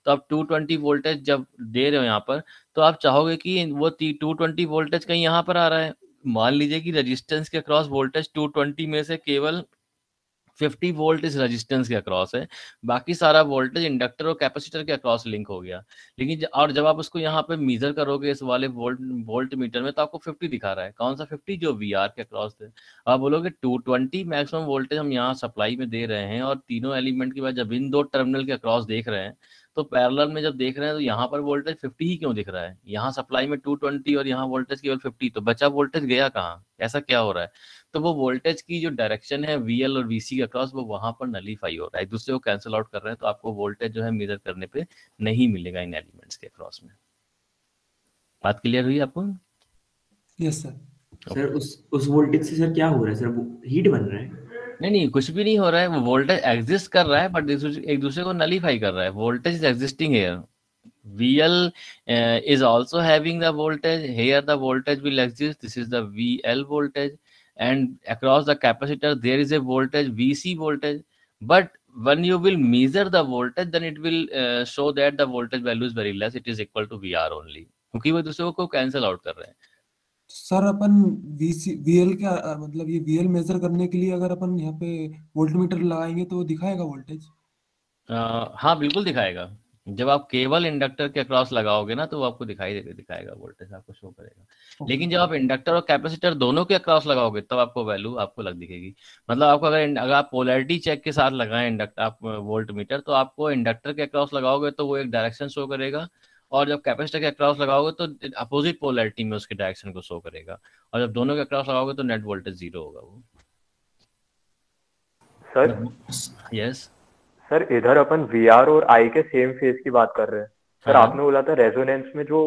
तो आप 220 वोल्टेज जब दे रहे हो यहाँ पर, तो आप चाहोगे कि वो 220 वोल्टेज कहीं यहाँ पर आ रहा है। मान लीजिए कि रेजिस्टेंस के अक्रॉस वोल्टेज 220 में से केवल 50 वोल्ट इस रेजिस्टेंस के अक्रॉस है, बाकी सारा वोल्टेज इंडक्टर और कैपेसिटर के अक्रॉस लिंक हो गया। लेकिन और जब आप उसको यहाँ पे मीजर करोगे इस वाले वोल्ट मीटर में, तो आपको 50 दिखा रहा है। कौन सा 50? जो वी आर के अक्रॉस थे। आप बोलोगे 220 मैक्सिमम वोल्टेज हम यहाँ सप्लाई में दे रहे हैं, और तीनों एलिमेंट के बाद जब इन दो टर्मिनल के अक्रॉस देख रहे हैं, तो पैरेलल में जब देख रहे हैं तो यहाँ पर वोल्टेज 50 ही क्यों दिख रहा है? यहाँ सप्लाई में 220 और यहाँ वोल्टेज केवल 50, तो बचा वोल्टेज गया कहाँ? ऐसा क्या हो रहा है? तो वो वोल्टेज की जो डायरेक्शन है वीएल और वीसी के अक्रॉस, वो वहां पर नलीफाई हो रहा है, एक दूसरे को कैंसिल आउट कर रहे हैं, तो आपको वोल्टेज जो है मेजर करने पे नहीं मिलेगा इन एलिमेंट्स के अक्रॉस में। बात क्लियर हुई आपको? Yes sir. सर उस वोल्टेज से सर क्या हो रहा है सर? वो हीट बन रहा है? नहीं, कुछ भी नहीं हो रहा है। वो वोल्टेज एग्जिस्ट कर रहा है, बट एक दूसरे को नलीफाई कर रहा है। Voltage is existing here, VL is also having the voltage here. The voltage will exist. This is the VL voltage, and across the capacitor there is a voltage VC voltage. But when you will measure the voltage, then it will show that the voltage value is very less. It is equal to VR only, क्योंकि वो दूसरे को cancel out कर रहे हैं। Sir अपन V L क्या मतलब ये वीएल मेजर करने के लिए अगर अपन यहाँ पे वोल्टमीटर लगाएंगे तो दिखाएगा वोल्टेज? हाँ बिल्कुल दिखाएगा। जब आप केवल इंडक्टर के अक्रॉस लगाओगे ना, तो वो आपको दिखाएगा वोल्टेज, आपको शो करेगा। लेकिन जब आप इंडक्टर और कैपेसिटर दोनों के अक्रॉस लगाओगे, तब आपको वैल्यू आपको दिखेगी। मतलब आपको अगर आप पोलैरिटी चेक के साथ लगाएं इंडक्टर आप वोल्ट मीटर, तो आपको इंडक्टर के अक्रॉस लगाओगे तो वो एक डायरेक्शन शो करेगा, और जब कैपेसिटर के अक्रॉस लगाओगे तो अपोजिट पोलैरिटी में उसके डायरेक्शन को शो करेगा, और जब दोनों के अक्रॉस लगाओगे तो नेट वोल्टेज 0 होगा वो। सर यस सर, इधर अपन वीआर और आई के सेम फेज की बात कर रहे हैं। सर आपने बोला था रेजोनेंस में जो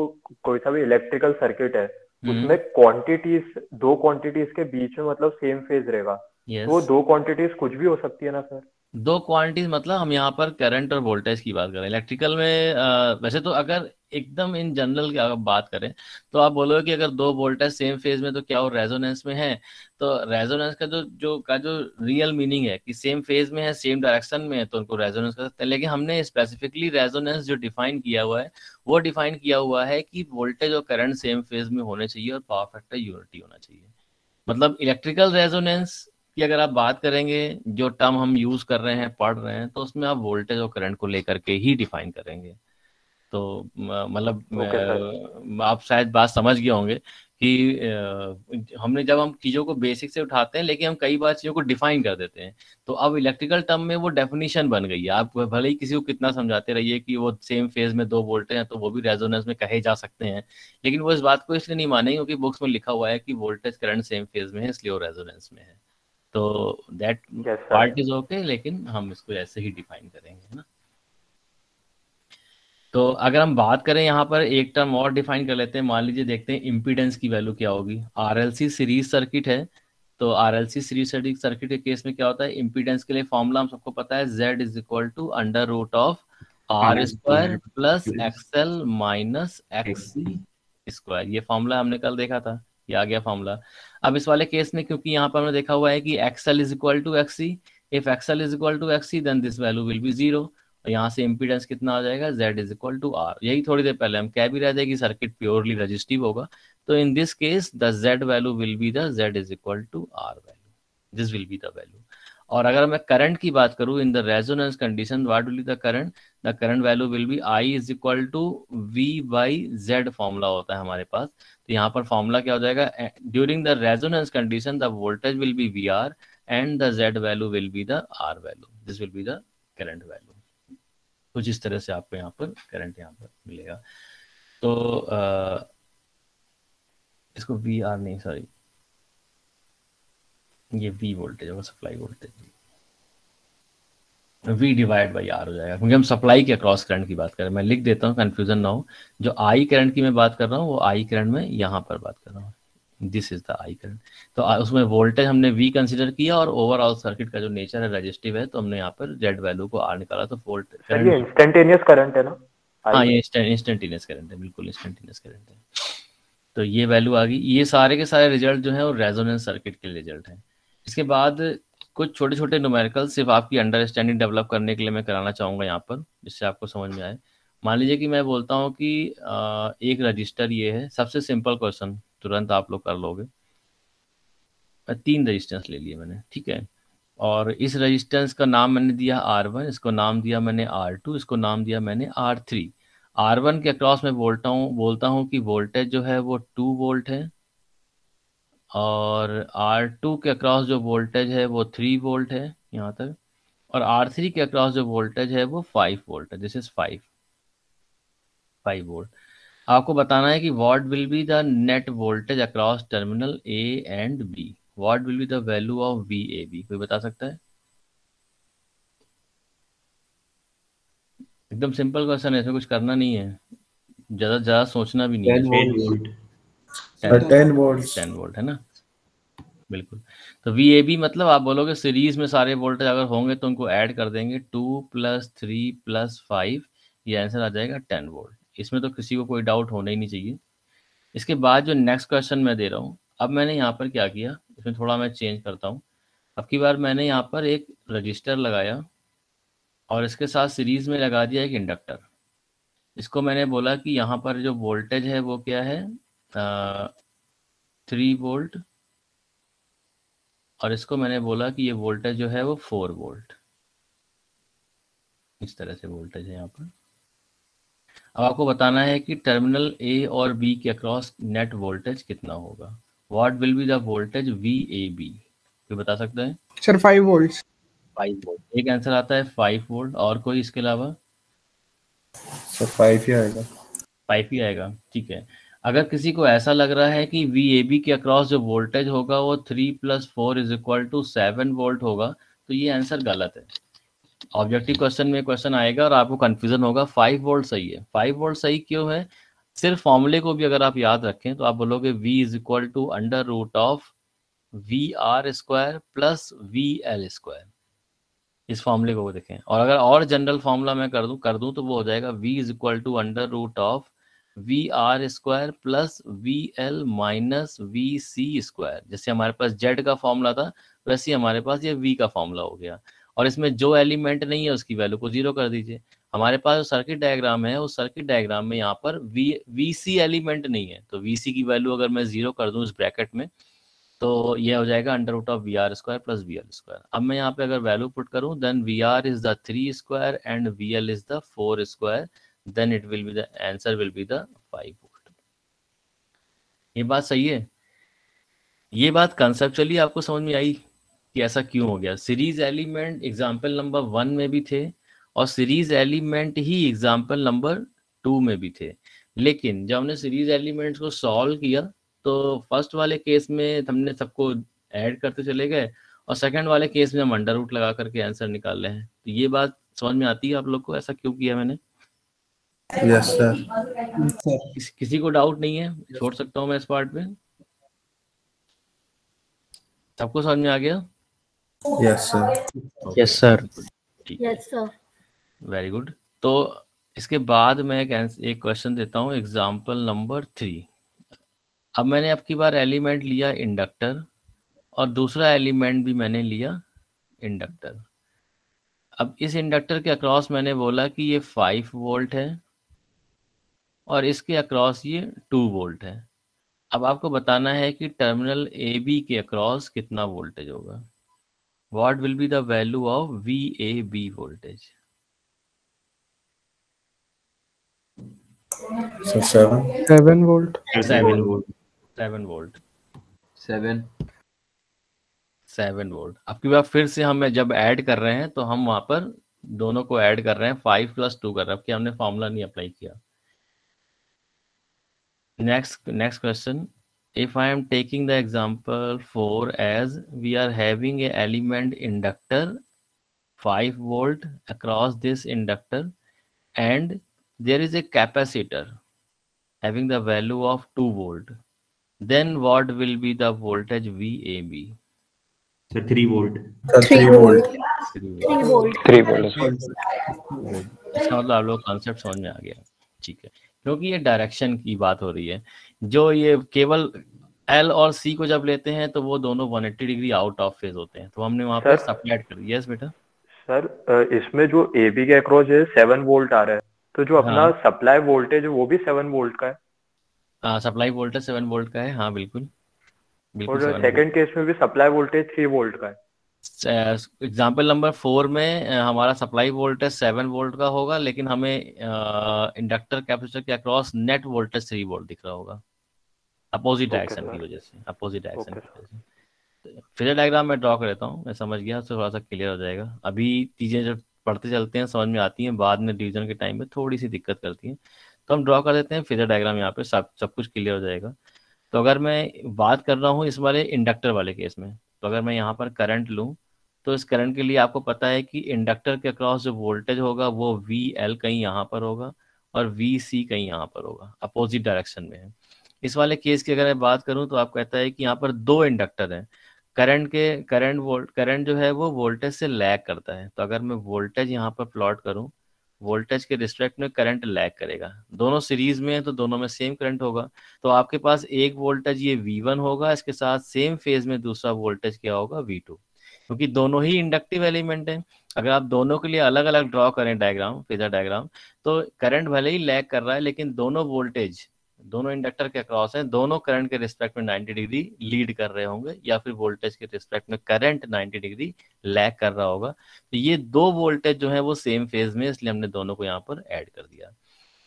कोई सा भी इलेक्ट्रिकल सर्किट है, उसमें क्वांटिटीज, दो क्वांटिटीज के बीच में मतलब सेम फेज रहेगा। तो वो दो क्वांटिटीज कुछ भी हो सकती है ना सर? दो क्वांटिटीज मतलब हम यहाँ पर करंट और वोल्टेज की बात करें। इलेक्ट्रिकल में वैसे तो अगर एकदम इन जनरल की अगर बात करें, तो आप बोलोगे कि अगर दो वोल्टेज सेम फेज में, तो क्या वो रेजोनेंस में है? तो रेजोनेंस का जो रियल मीनिंग है कि सेम फेज में है, सेम डायरेक्शन में है, तो उनको रेजोनेंस कर सकते हैं। लेकिन हमने स्पेसिफिकली रेजोनेंस जो डिफाइन किया हुआ है, वो डिफाइन किया हुआ है कि वोल्टेज और करंट सेम फेज में होने चाहिए और पावर फैक्टर यूनिटी होना चाहिए। मतलब इलेक्ट्रिकल रेजोनेंस की अगर आप बात करेंगे, जो टर्म हम यूज कर रहे हैं, पढ़ रहे हैं, तो उसमें आप वोल्टेज और करंट को लेकर के ही डिफाइन करेंगे। तो मतलब आप शायद बात समझ गए होंगे कि हमने जब हम चीज़ों को बेसिक से उठाते हैं, लेकिन हम कई बार चीज़ों को डिफाइन कर देते हैं। तो अब इलेक्ट्रिकल टर्म में वो डेफिनेशन बन गई है। आप भले ही किसी को कितना समझाते रहिए कि वो सेम फेज में दो वोल्टेज हैं, तो वो भी रेजोनेंस में कहे जा सकते हैं, लेकिन वो इस बात को इसलिए नहीं मानेंगे क्योंकि बुक्स में लिखा हुआ है कि वोल्टेज करंट सेम फेज में है, इसलिए वो रेजोनेंस में है। तो दैट पार्ट इज ओके, लेकिन हम इसको ऐसे ही डिफाइन करेंगे, है ना। तो अगर हम बात करें यहाँ पर एक टर्म और डिफाइन कर लेते हैं। मान लीजिए देखते हैं इम्पीडेंस की वैल्यू क्या होगी। आरएलसी सीरीज सर्किट है, तो आरएलसी सीरीज सर्किट के केस में क्या होता है, इम्पीडेंस के लिए फॉर्मूला हम सबको पता है, Z is equal to under root of R square plus XL minus XC square. ये फॉर्मूला हमने कल देखा था, ये आ गया फॉर्मूला। अब इस वाले केस में क्योंकि यहाँ पर हमने देखा हुआ है कि XL is equal to XC, if XL is equal to XC then this value will be 0। और यहाँ से इम्पीडेंस कितना आ जाएगा, Z is equal to R। यही थोड़ी देर पहले हम कह भी रहे थे कि सर्किट प्योरली रेजिस्टिव होगा, तो in this case the Z value will be the Z is equal to R value, this will be the value. और अगर मैं करंट की बात करूं, in the resonance condition what will be the current value will be I is equal to V by Z formula होता है हमारे पास। तो यहाँ पर फॉर्मूला क्या हो जाएगा, during the resonance condition the voltage will be VR and the Z value will be the R value, this will be the current value. कुछ इस तरह से आपको यहाँ पर करंट यहाँ पर मिलेगा। तो इसको VR नहीं, सॉरी, ये V वोल्टेज होगा, supply voltage, V divide by R हो जाएगा, क्योंकि हम सप्लाई के अक्रॉस करंट की बात कर रहे हैं। मैं लिख देता हूँ, कंफ्यूजन ना हो। जो I करंट की मैं बात कर रहा हूँ, वो I करंट में यहाँ पर बात कर रहा हूँ, this is the I current. तो उसमें वोल्टेज हमने V कंसीडर किया, और ओवरऑल सर्किट का जो नेचर है रेजिस्टिव है, तो हमने यहाँ पर Z वैल्यू को R निकाला। तो वोल्ट करंट इंस्टेंटेनियस करंट है ना? हाँ, ये इंस्टेंटेनियस करंट है, बिल्कुल इंस्टेंटेनियस करंट है। तो ये वैल्यू आ गई। ये सारे के सारे रिजल्ट जो है वो रेजोनेंस सर्किट के रिजल्ट हैं। इसके बाद कुछ छोटे छोटे न्यूमेरिकल सिर्फ आपकी अंडरस्टैंडिंग डेवलप करने के लिए मैं कराना चाहूँगा यहाँ पर, जिससे आपको समझ में आए। मान लीजिए कि मैं बोलता हूँ कि एक रजिस्टर ये है, सबसे सिंपल क्वेश्चन तुरंत आप लोग कर लोगे। 3 रजिस्टेंस ले लिए मैंने, ठीक है। और इस रेजिस्टेंस का नाम मैंने दिया R1, इसको नाम दिया मैंने R2, इसको नाम दिया मैंने R3। R1 के अक्रॉस में बोलता हूँ कि वोल्टेज जो है वो 2 वोल्ट है, और R2 के अक्रॉस जो वोल्टेज है वो 3 वोल्ट है यहाँ तक, और R3 के अक्रॉस जो वोल्टेज है वो 5 वोल्ट है। This is 5 volt. आपको बताना है कि what will be the net voltage across terminal A and B। What will be the value of VAB, कोई बता सकता है? एकदम सिंपल क्वेश्चन है, इसमें कुछ करना नहीं है, ज़्यादा सोचना भी नहीं है। 10 वोल्ट 10 वोल्ट 10 वोल्ट है ना, बिल्कुल। तो VAB मतलब आप बोलोगे सीरीज में सारे वोल्टेज अगर होंगे तो उनको ऐड कर देंगे, 2 + 3 + 5, ये आंसर आ जाएगा 10 वोल्ट। इसमें तो किसी को कोई डाउट होना ही नहीं चाहिए। इसके बाद जो नेक्स्ट क्वेश्चन मैं दे रहा हूँ, अब मैंने यहाँ पर क्या किया, इसमें थोड़ा मैं चेंज करता हूँ। अब की बार मैंने यहाँ पर एक रजिस्टर लगाया और इसके साथ सीरीज में लगा दिया एक इंडक्टर। इसको मैंने बोला कि यहाँ पर जो वोल्टेज है वो क्या है, 3 वोल्ट, और इसको मैंने बोला कि ये वोल्टेज जो है वो 4 वोल्ट। इस तरह से वोल्टेज है यहाँ पर। अब आपको बताना है कि टर्मिनल A और B के अक्रॉस नेट वोल्टेज कितना होगा। What will be the voltage VAB, कोई बता सकता है? सर 5 वोल्ट 5 वोल्ट, एक आंसर आता है 5 वोल्ट। और कोई इसके अलावा? सर 5 ही आएगा। 5 ही आएगा, ठीक है। अगर किसी को ऐसा लग रहा है कि VAB के अक्रॉस जो वोल्टेज होगा वो 3 + 4 = 7 वोल्ट होगा, तो ये आंसर गलत है। ऑब्जेक्टिव क्वेश्चन में क्वेश्चन आएगा और आपको कंफ्यूजन होगा, 5 वोल्ट सही है। 5 वोल्ट सही क्यों है? सिर्फ फॉर्मूले को भी अगर आप याद रखें तो आप बोलोगे V = √of VR² + VL²। इस फॉर्मूले को देखें, और अगर और जनरल फॉर्मूला मैं कर दूं तो वो हो जाएगा V = √of VR² + VL - VC²। जैसे हमारे पास Z का फॉर्मूला था वैसे ही हमारे पास ये V का फॉर्मूला हो गया। और इसमें जो एलिमेंट नहीं है उसकी वैल्यू को 0 कर दीजिए। हमारे पास जो सर्किट डायग्राम है उस सर्किट डायग्राम में यहाँ पर VC एलिमेंट नहीं है, तो VC की वैल्यू अगर मैं 0 कर दूं इस ब्रैकेट में तो ये हो जाएगा √of VR² + VL²। अब मैं यहाँ पे अगर वैल्यू पुट करूँ, then VR is the 3² and VL is the 4², then it will be the answer will be the 5 volt. ये बात सही है? ये बात कंसेप्चुअली आपको समझ में आई कि ऐसा क्यों हो गया? सीरीज एलिमेंट एग्जाम्पल नंबर 1 में भी थे और सीरीज एलिमेंट ही एग्जाम्पल नंबर 2 में भी थे, लेकिन जब हमने सीरीज एलिमेंट्स को सॉल्व किया तो फर्स्ट वाले केस में हमने सबको ऐड करते चले गए और सेकंड वाले केस में हम अंडर रूट लगा करके आंसर निकाल रहे हैं। तो ये बात समझ में आती है आप लोग को ऐसा क्यों किया मैंने? Yes sir. किसी को डाउट नहीं है? छोड़ सकता हूँ मैं इस पार्ट पे? सबको समझ में आ गया? Yes sir. Yes sir. ठीक है, यस सर। Very good. तो इसके बाद मैं एक क्वेश्चन देता हूँ, एग्जाम्पल नंबर 3। अब मैंने अब की बार एलिमेंट लिया इंडक्टर और दूसरा एलिमेंट भी मैंने लिया इंडक्टर। अब इस इंडक्टर के अक्रॉस मैंने बोला कि ये 5 वोल्ट है और इसके अक्रॉस ये 2 वोल्ट है। अब आपको बताना है कि टर्मिनल AB के अक्रॉस कितना वोल्टेज होगा। What will be the value of VAB voltage? Sir 7। 7 volt 7 volt 7 volt 7 volt. अब की बार फिर से हम जब ऐड कर रहे हैं तो हम वहां पर दोनों को ऐड कर रहे हैं, 5 + 2 कर रहे हैं, कि हमने फॉर्मूला नहीं अप्लाई किया। Next question, if I am taking the example 4 as we are having a element inductor 5 volt across this inductor and there is a capacitor having the value of 2 volt, then what will be the voltage VAB? Sir 3 volt 3 volt 3 volt 3 volt. इसका मतलब आप लोग concept समझ में आ गया, ठीक है? क्योंकि ये डायरेक्शन की बात हो रही है, जो ये केवल L और C को जब लेते हैं तो वो दोनों 180 डिग्री आउट ऑफ फेज होते हैं, तो हमने वहां पर सप्लाइड कर दिया। यस बेटा। सर इसमें जो AB के अक्रॉस है 7 वोल्ट आ रहा है, तो जो अपना सप्लाई वोल्टेज है वो भी 7 वोल्ट का है। हाँ, सप्लाई वोल्टेज 7 वोल्ट का है, हाँ बिल्कुल बिल्कुल। और सेकंड केस में भी सप्लाई वोल्टेज 3 वोल्ट का है। एग्जाम्पल नंबर 4 में हमारा सप्लाई वोल्टेज 7 वोल्ट का होगा, लेकिन हमें इंडक्टर कैपेसिटर के अक्रॉस नेट वोल्टेज 3 वोल्ट दिख रहा होगा, अपोजिट ओके डायरेक्शन की सर। वजह से, अपोजिट डायरेक्शन ओके की सर। वजह से। फिजर डायग्राम मैं ड्रॉ कर लेता हूँ, मैं समझ गया तो थोड़ा सा क्लियर हो जाएगा। अभी चीज़ें जब पढ़ते चलते हैं समझ में आती हैं, बाद में डिवीजन के टाइम में थोड़ी सी दिक्कत करती हैं। तो हम ड्रॉ कर देते हैं फिजर डायग्राम, यहाँ पे सब सब कुछ क्लियर हो जाएगा। तो अगर मैं बात कर रहा हूँ इस वाले इंडक्टर वाले केस में, तो अगर मैं यहाँ पर करंट लूँ, तो इस करंट के लिए आपको पता है कि इंडक्टर के अक्रॉस जो वोल्टेज होगा वो वी एल कहीं यहाँ पर होगा और वी सी कहीं यहाँ पर होगा, अपोजिट डायरेक्शन में है। इस वाले केस की अगर मैं बात करूँ तो आप कहता है कि यहाँ पर दो इंडक्टर हैं, करंट जो है वो वोल्टेज से लैग करता है। तो अगर मैं वोल्टेज यहाँ पर प्लॉट करूँ, वोल्टेज के रिस्पेक्ट में करंट लैग करेगा, दोनों सीरीज में है तो दोनों में सेम करंट होगा। तो आपके पास एक वोल्टेज ये V1 होगा, इसके साथ सेम फेज में दूसरा वोल्टेज क्या होगा, V2, क्योंकि दोनों ही इंडक्टिव एलिमेंट हैं। अगर आप दोनों के लिए अलग अलग ड्रॉ करें डायग्राम, फेजर डायग्राम, तो करंट भले ही लैग कर रहा है लेकिन दोनों वोल्टेज दोनों इंडक्टर के अक्रॉस हैं, दोनों करंट के रिस्पेक्ट में 90 डिग्री लीड कर रहे होंगे, या फिर वोल्टेज के रिस्पेक्ट में करंट 90 डिग्री लैग कर रहा होगा। तो ये दो वोल्टेज जो है वो सेम फेज में, इसलिए हमने दोनों को यहाँ पर ऐड कर दिया।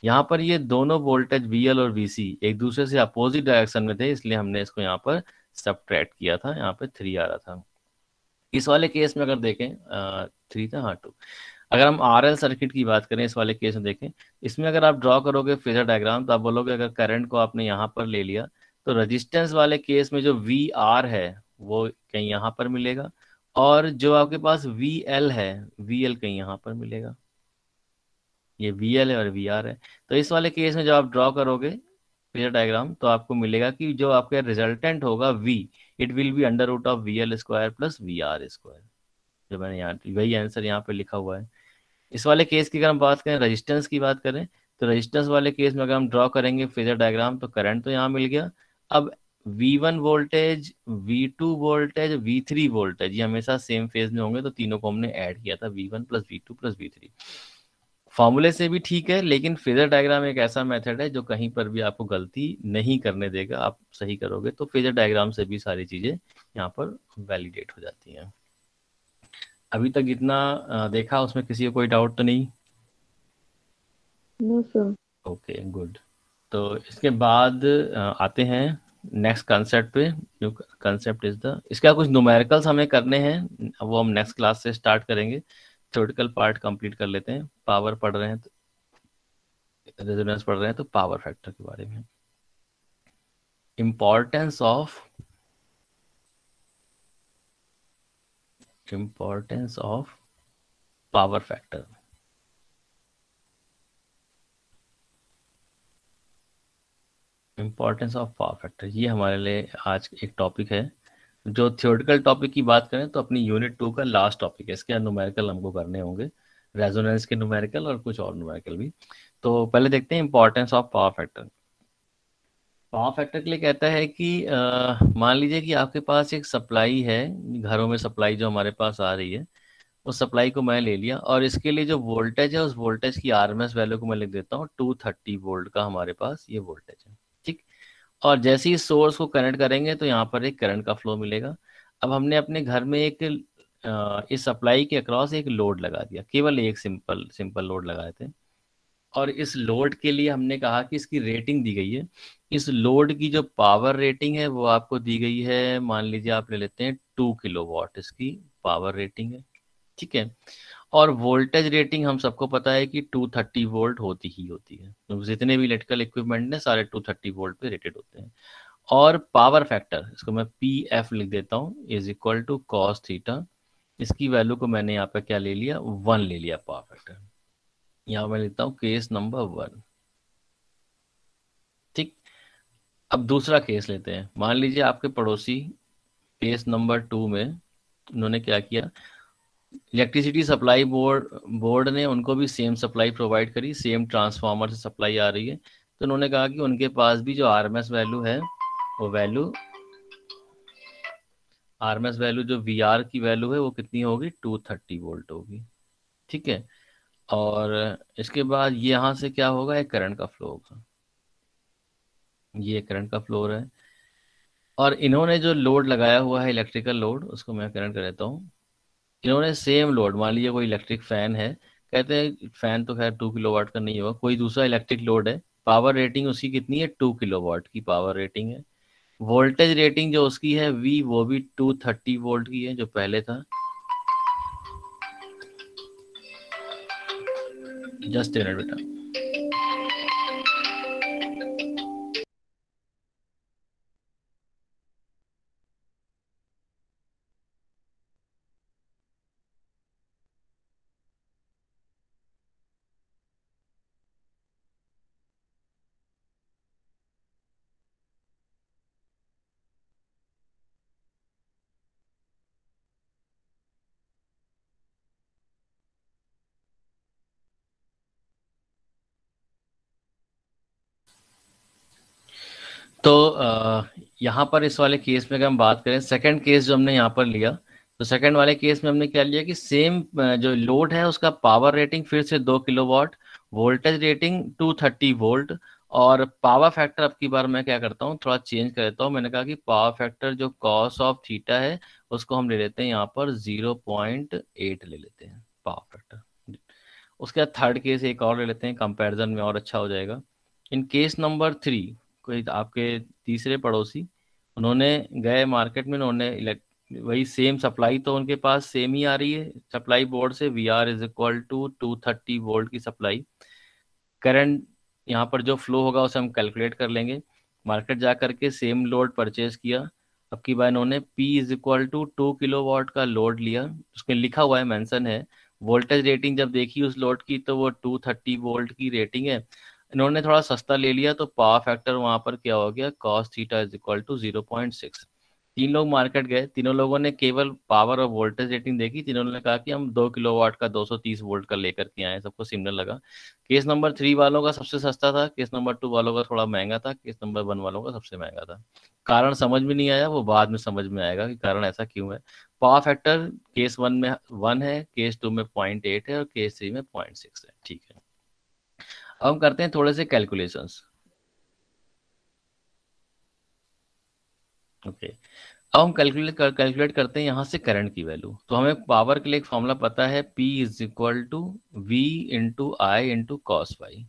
यहाँ पर ये दोनों वोल्टेज VL और VC एक दूसरे से अपोजिट डायरेक्शन में थे, इसलिए हमने इसको यहाँ पर सब्ट्रैक्ट किया था, यहाँ पे 3 आ रहा था। इस वाले केस में अगर देखें 3 था, हाँ 2। अगर हम RL सर्किट की बात करें, इस वाले केस में देखें, इसमें अगर आप ड्रॉ करोगे फेजर डायग्राम तो आप बोलोगे अगर करंट को आपने यहाँ पर ले लिया तो रजिस्टेंस वाले केस में जो VR है वो कहीं यहाँ पर मिलेगा, और जो आपके पास VL है, VL कहीं यहाँ पर मिलेगा। ये VL है और VR है। तो इस वाले केस में जब आप ड्रॉ करोगे फेजर डायग्राम तो आपको मिलेगा कि जो आपका रिजल्टेंट होगा V, it will be under root of VL square plus VR square, जो मैंने यहाँ वही आंसर यहाँ पे लिखा हुआ है। इस वाले केस की अगर हम बात करें, रजिस्टेंस की बात करें, तो रजिस्टेंस वाले केस में अगर हम ड्रॉ करेंगे फेजर डायग्राम तो करंट तो यहाँ मिल गया। अब V1 voltage, V2 voltage, V3 voltage ये हमेशा सेम फेज में होंगे, तो तीनों को हमने ऐड किया था, V1 plus V2 plus V3। फॉर्मूले से भी ठीक है, लेकिन फेजर डायग्राम एक ऐसा मेथड है जो कहीं पर भी आपको गलती नहीं करने देगा, आप सही करोगे तो फेजर डायग्राम से भी सारी चीज़ें यहाँ पर वैलिडेट हो जाती हैं। अभी तक जितना देखा उसमें किसी को कोई डाउट तो नहीं? No sir. Okay good. तो इसके बाद आते हैं नेक्स्ट कंसेप्ट पे। जो कंसेप्ट इज द, इसका कुछ न्यूमेरिकल्स हमें करने हैं, वो हम नेक्स्ट क्लास से स्टार्ट करेंगे। थ्योरेटिकल पार्ट कंप्लीट कर लेते हैं। पावर पढ़ रहे हैं तो रेजोनेंस पढ़ रहे हैं तो पावर फैक्टर के बारे में, importance of power factor. Importance of power factor, ये हमारे लिए आज एक टॉपिक है। जो थियोरेटिकल टॉपिक की बात करें तो अपनी यूनिट 2 का लास्ट टॉपिक है, इसके न्यूमेरिकल हमको करने होंगे, रेजोनेंस के न्यूमेरिकल और कुछ और न्यूमेरिकल भी। तो पहले देखते हैं importance of power factor. Power factor के लिए कहता है कि मान लीजिए कि आपके पास एक सप्लाई है, घरों में सप्लाई जो हमारे पास आ रही है, उस सप्लाई को मैं ले लिया और इसके लिए जो वोल्टेज है उस वोल्टेज की RMS वैल्यू को मैं लिख देता हूँ 230 वोल्ट का हमारे पास ये वोल्टेज है, ठीक। और जैसे ही सोर्स को कनेक्ट करेंगे तो यहाँ पर एक करंट का फ्लो मिलेगा। अब हमने अपने घर में एक इस सप्लाई के अक्रॉस एक लोड लगा दिया, केवल एक सिंपल सिंपल लोड लगाए थे, और इस लोड के लिए हमने कहा कि इसकी रेटिंग दी गई है। इस लोड की जो पावर रेटिंग है वो आपको दी गई है, मान लीजिए आप ले लेते हैं 2 किलोवाट इसकी पावर रेटिंग है, ठीक है। और वोल्टेज रेटिंग हम सबको पता है कि 230 वोल्ट होती ही होती है, तो जितने भी इलेक्ट्रिकल इक्विपमेंट हैं सारे 230 वोल्ट पे रेटेड होते हैं। और पावर फैक्टर, इसको मैं PF लिख देता हूँ, is equal to cos theta. इसकी वैल्यू को मैंने यहाँ पे क्या ले लिया, 1 ले लिया पावर फैक्टर। यहाँ मैं लिखता हूँ केस नंबर 1, ठीक। अब दूसरा केस लेते हैं। मान लीजिए आपके पड़ोसी केस नंबर 2 में उन्होंने क्या किया, इलेक्ट्रिसिटी सप्लाई बोर्ड ने उनको भी सेम सप्लाई प्रोवाइड करी, सेम ट्रांसफार्मर से सप्लाई आ रही है, तो उन्होंने कहा कि उनके पास भी जो RMS वैल्यू है वो RMS वैल्यू जो VR की वैल्यू है वो कितनी होगी, 230 वोल्ट होगी, ठीक है। और इसके बाद यहाँ से क्या होगा, एक करंट का फ्लो होगा, ये करंट का फ्लो हो रहा है। और इन्होंने जो लोड लगाया हुआ है इलेक्ट्रिकल लोड, उसको मैं करंट कर देता हूँ इन्होंने सेम लोड, मान लीजिए कोई इलेक्ट्रिक फैन है, कहते हैं फैन तो खैर 2 किलोवाट का नहीं होगा, कोई दूसरा इलेक्ट्रिक लोड है, पावर रेटिंग उसकी कितनी है, 2 किलोवाट की पावर रेटिंग है। वोल्टेज रेटिंग जो उसकी है वी, वो भी 230 वोल्ट की है जो पहले था। जस्ट मिनट बेटा। तो यहाँ पर इस वाले केस में अगर हम बात करें, सेकंड केस जो हमने यहाँ पर लिया, तो सेकंड वाले केस में हमने क्या लिया कि सेम जो लोड है उसका पावर रेटिंग फिर से 2 किलोवाट, वोल्टेज रेटिंग 230 वोल्ट, और पावर फैक्टर अब की बार मैं क्या करता हूँ, थोड़ा चेंज कर देता हूँ। मैंने कहा कि पावर फैक्टर जो कॉस ऑफ थीटा है उसको हम ले लेते हैं यहाँ पर 0.8 ले लेते हैं पावर फैक्टर। उसके बाद थर्ड केस एक और ले लेते हैं, कंपैरिजन में और अच्छा हो जाएगा। इन केस नंबर 3, कोई आपके तीसरे पड़ोसी, उन्होंने गए मार्केट में, उन्होंने वही सेम सप्लाई, तो उनके पास सेम ही आ रही है सप्लाई बोर्ड से, V R is equal to 230 volt की सप्लाई। करंट यहाँ पर जो फ्लो होगा उसे हम कैलकुलेट कर लेंगे। मार्केट जा करके सेम लोड परचेज किया, अब की बार इन्होंने P is equal to 2 kilowatt का लोड लिया, उसमें लिखा हुआ है, मेंशन है। वोल्टेज रेटिंग जब देखी उस लोड की तो वो 230 वोल्ट की रेटिंग है। इन्होंने थोड़ा सस्ता ले लिया तो पावर फैक्टर वहां पर क्या हो गया, cos theta is equal to 0.6। 3 लोग मार्केट गए, तीनों लोगों ने केवल पावर और वोल्टेज रेटिंग देखी, तीनों ने कहा कि हम 2 किलोवाट का 230 वोल्ट का लेकर के आए, सबको सिमिलर लगा। केस नंबर 3 वालों का सबसे सस्ता था, केस नंबर 2 वालों का थोड़ा महंगा था, केस नंबर 1 वालों का सबसे महंगा था। कारण समझ में नहीं आया, वो बाद में समझ में आएगा कि कारण ऐसा क्यों है। पावर फैक्टर केस 1 में 1 है, केस 2 में 0.8 है और केस 3 में 0.6 है। ठीक है, अब हम करते हैं थोड़े से कैलकुलेशंस। ओके, अब हम कैलकुलेट करते हैं यहाँ से करंट की वैल्यू। तो हमें पावर के लिए एक फॉर्मूला पता है, P is equal to V into I into cos phi,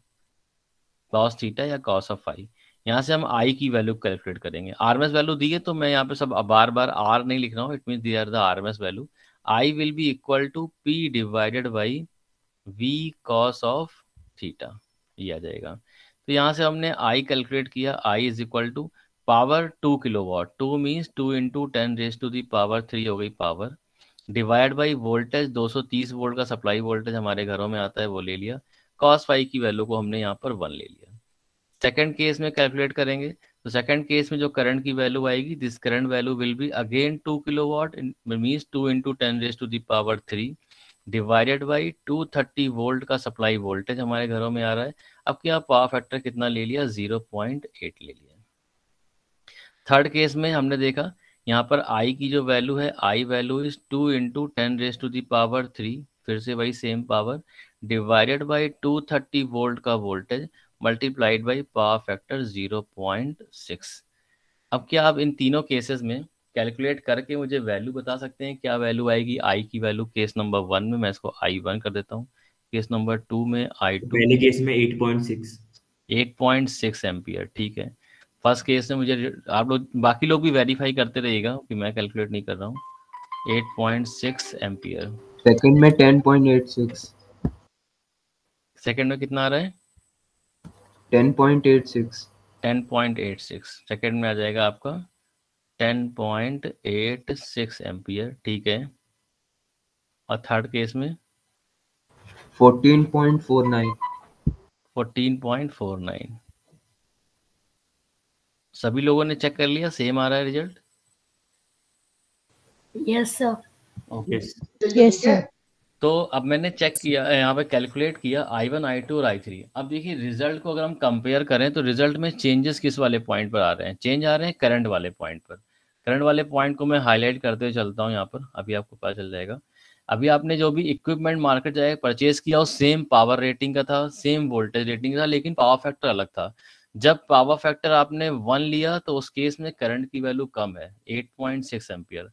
cos theta या कॉस ऑफ फाई। यहाँ से हम आई की वैल्यू कैलकुलेट करेंगे। आरएमएस वैल्यू दी है तो मैं यहाँ पे सब बार बार आर नहीं लिख रहा हूँ, it mean they are the RMS value. I will be equal to P divided by V cos of theta, ये आ जाएगा। तो यहाँ से हमने आई कैलकुलेट किया, I is equal to power 2 kilowatt, 2 means 2 into 10⁻³ हो गई power, divide by voltage 230 volt का सप्लाई वोल्टेज हमारे घरों में आता है वो ले लिया, कॉस फाई की वैल्यू को हमने यहाँ पर 1 ले लिया। सेकंड केस में कैलकुलेट करेंगे, तो सेकंड केस में जो करंट की वैल्यू आएगी, this current value will be again 2 kilowatt, means 2 into 10⁻³ divided by 230 volt का सप्लाई वोल्टेज हमारे घरों में आ रहा है। अब क्या पावर फैक्टर कितना ले लिया, 0.8 ले लिया। थर्ड केस में हमने देखा यहाँ पर आई की जो वैल्यू है, आई वैल्यू इज 2 इंटू 10⁻³, फिर से वही same power, divided by 230 volt का voltage multiplied by power factor 0.6। अब क्या आप इन तीनों केसेस में कैलकुलेट करके मुझे वैल्यू बता सकते हैं, क्या वैल्यू आएगी आई की वैल्यू केस नंबर 1 में, मैं इसको I1 कर देता हूँ, केस नंबर 2 में I2, पहले केस में 8.6 8.6 एम्पियर। ठीक है, फर्स्ट केस में मुझे, आप लोग बाकी लोग भी वेरीफाई करते रहिएगा कि मैं कैलकुलेट नहीं कर रहा हूँ, 8.6 एम्पियर। सेकंड में 10.86, सेकंड में कितना आ रहा है, 10.86, 10.86, सेकंड में आ जाएगा आपका 10.86 एम्पियर। ठीक है, और थर्ड केस में 14.49, 14.49। सभी लोगों ने चेक कर लिया, सेम आ रहा है result? Yes sir. Okay, yes sir. तो अब मैंने चेक किया, यहाँ पे कैलकुलेट किया I1, I2 और I3। अब देखिए रिजल्ट को अगर हम कंपेयर करें तो रिजल्ट में चेंजेस किस वाले पॉइंट पर आ रहे हैं, चेंज आ रहे हैं करंट वाले पॉइंट पर। करंट वाले पॉइंट को मैं हाईलाइट करते हुए चलता हूँ यहाँ पर, अभी आपको पता चल जाएगा। अभी आपने जो भी इक्विपमेंट मार्केट जाए परचेज किया वो सेम पावर रेटिंग का था, सेम वोल्टेज रेटिंग का था, लेकिन पावर फैक्टर अलग था। जब पावर फैक्टर आपने 1 लिया तो उस केस में करंट की वैल्यू कम है, 8.6 एम्पियर।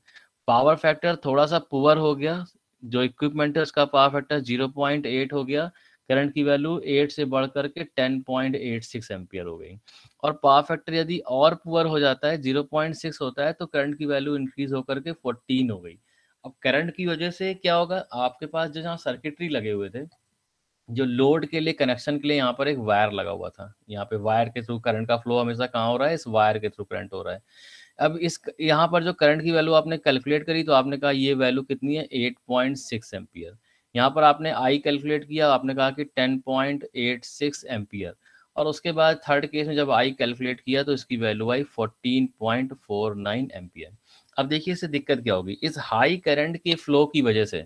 पावर फैक्टर थोड़ा सा पुअर हो गया, जो इक्विपमेंट है उसका पावर फैक्टर 0.8 हो गया, करंट की वैल्यू 8 से बढ़ करके 10.86 एम्पियर हो गई। और पावर फैक्टर यदि और पुअर हो जाता है, 0.6 होता है, तो करंट की वैल्यू इंक्रीज होकर के 14 हो गई। अब करंट की वजह से क्या होगा, आपके पास जो जहाँ सर्किटरी लगे हुए थे, जो लोड के लिए कनेक्शन के लिए यहाँ पर एक वायर लगा हुआ था, यहाँ पे वायर के थ्रू करंट का फ्लो हमेशा कहाँ हो रहा है, इस वायर के थ्रू करंट हो रहा है। अब इस यहाँ पर जो करंट की वैल्यू आपने कैलकुलेट करी, तो आपने कहा ये वैल्यू कितनी है, 8.6 एम्पियर। यहाँ पर आपने आई कैलकुलेट किया, आपने कहा कि 10.86 एम्पियर। और उसके बाद थर्ड केस में जब आई कैलकुलेट किया तो इसकी वैल्यू आई 14.49 एम्पियर। अब देखिए इससे दिक्कत क्या होगी, इस हाई करंट के फ्लो की वजह से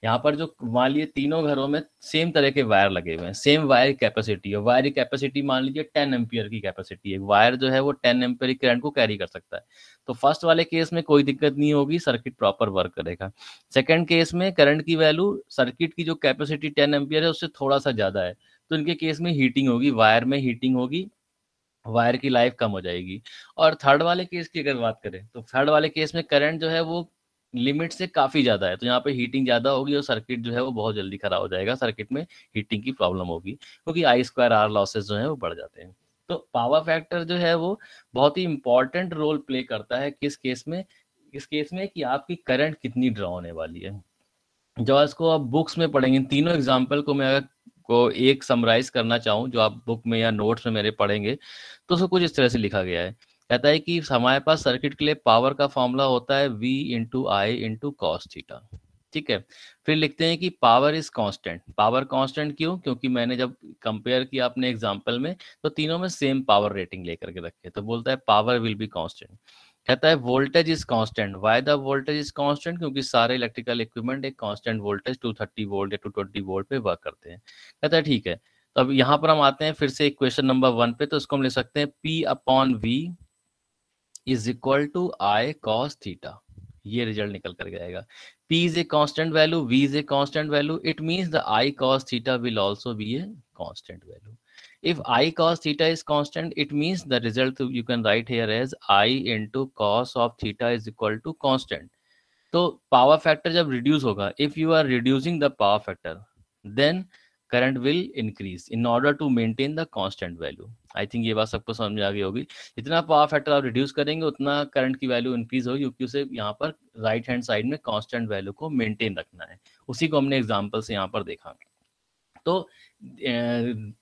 यहाँ पर जो मान लीजिए तीनों घरों में सेम तरह के वायर लगे हुए हैं, सेम वायर कैपेसिटी है, वायर की कैपेसिटी मान लीजिए 10 एम्पियर की कैपेसिटी है, वायर जो है वो 10 एम्पियर की करंट को कैरी कर सकता है। तो फर्स्ट वाले केस में कोई दिक्कत नहीं होगी, सर्किट प्रॉपर वर्क करेगा। सेकंड केस में करंट की वैल्यू सर्किट की जो कैपेसिटी 10 एम्पियर है उससे थोड़ा सा ज़्यादा है, तो इनके केस में हीटिंग होगी, वायर में हीटिंग होगी, वायर की लाइफ कम हो जाएगी। और थर्ड वाले केस की अगर बात करें तो थर्ड वाले केस में करंट जो है वो लिमिट से काफ़ी ज़्यादा है, तो यहाँ पे हीटिंग ज़्यादा होगी और सर्किट जो है वो बहुत जल्दी खराब हो जाएगा, सर्किट में हीटिंग की प्रॉब्लम होगी, क्योंकि I2R लॉसेज जो है वो बढ़ जाते हैं। तो पावर फैक्टर जो है वो बहुत ही इंपॉर्टेंट रोल प्ले करता है किस केस में, इस केस में कि आपकी करंट कितनी ड्रॉ होने वाली है। जो इसको आप बुक्स में पढ़ेंगे, तीनों एग्जाम्पल को मैं अगर को एक समराइज करना चाहूँ जो आप बुक में या नोट्स में मेरे पढ़ेंगे, तो उसको कुछ इस तरह से लिखा गया है। कहता है कि हमारे पास सर्किट के लिए पावर का फॉर्मूला होता है V into I into cos theta, ठीक है। फिर लिखते हैं कि power is constant. Power constant क्यों, क्योंकि मैंने जब कंपेयर किया अपने एग्जांपल में तो तीनों में सेम पावर रेटिंग लेकर के रखे, तो बोलता है पावर विल बी कांस्टेंट। कहता है voltage is constant. Why the voltage is constant, क्योंकि सारे इलेक्ट्रिकल इक्विपमेंट एक कांस्टेंट वोल्टेज 230 वोल्ट या 220 वोल्ट पे वर्क करते हैं। कहता है ठीक है, तो अब यहाँ पर हम आते हैं फिर से इक्वेशन नंबर 1 पे, तो इसको हम लिख सकते हैं P/V is equal to I cos theta. ये रिजल्ट निकल कर जाएगा। P is a constant value, V is a constant value. It means the I cos theta will also be a constant value. If I cos theta is constant, it means the result you can write here as I into cos of theta is equal to constant. तो power factor जब reduce होगा, if you are reducing the power factor, then current will increase in order to maintain the constant value. I think ये बात सबको समझ में आ गई होगी। जितना पावर फैक्टर आप रिड्यूस करेंगे उतना करंट की वैल्यू इंक्रीज होगी, क्योंकि उसे यहाँ पर राइट हैंड साइड में कांस्टेंट वैल्यू को मेंटेन रखना है। उसी को हमने एग्जांपल से यहाँ पर देखा। तो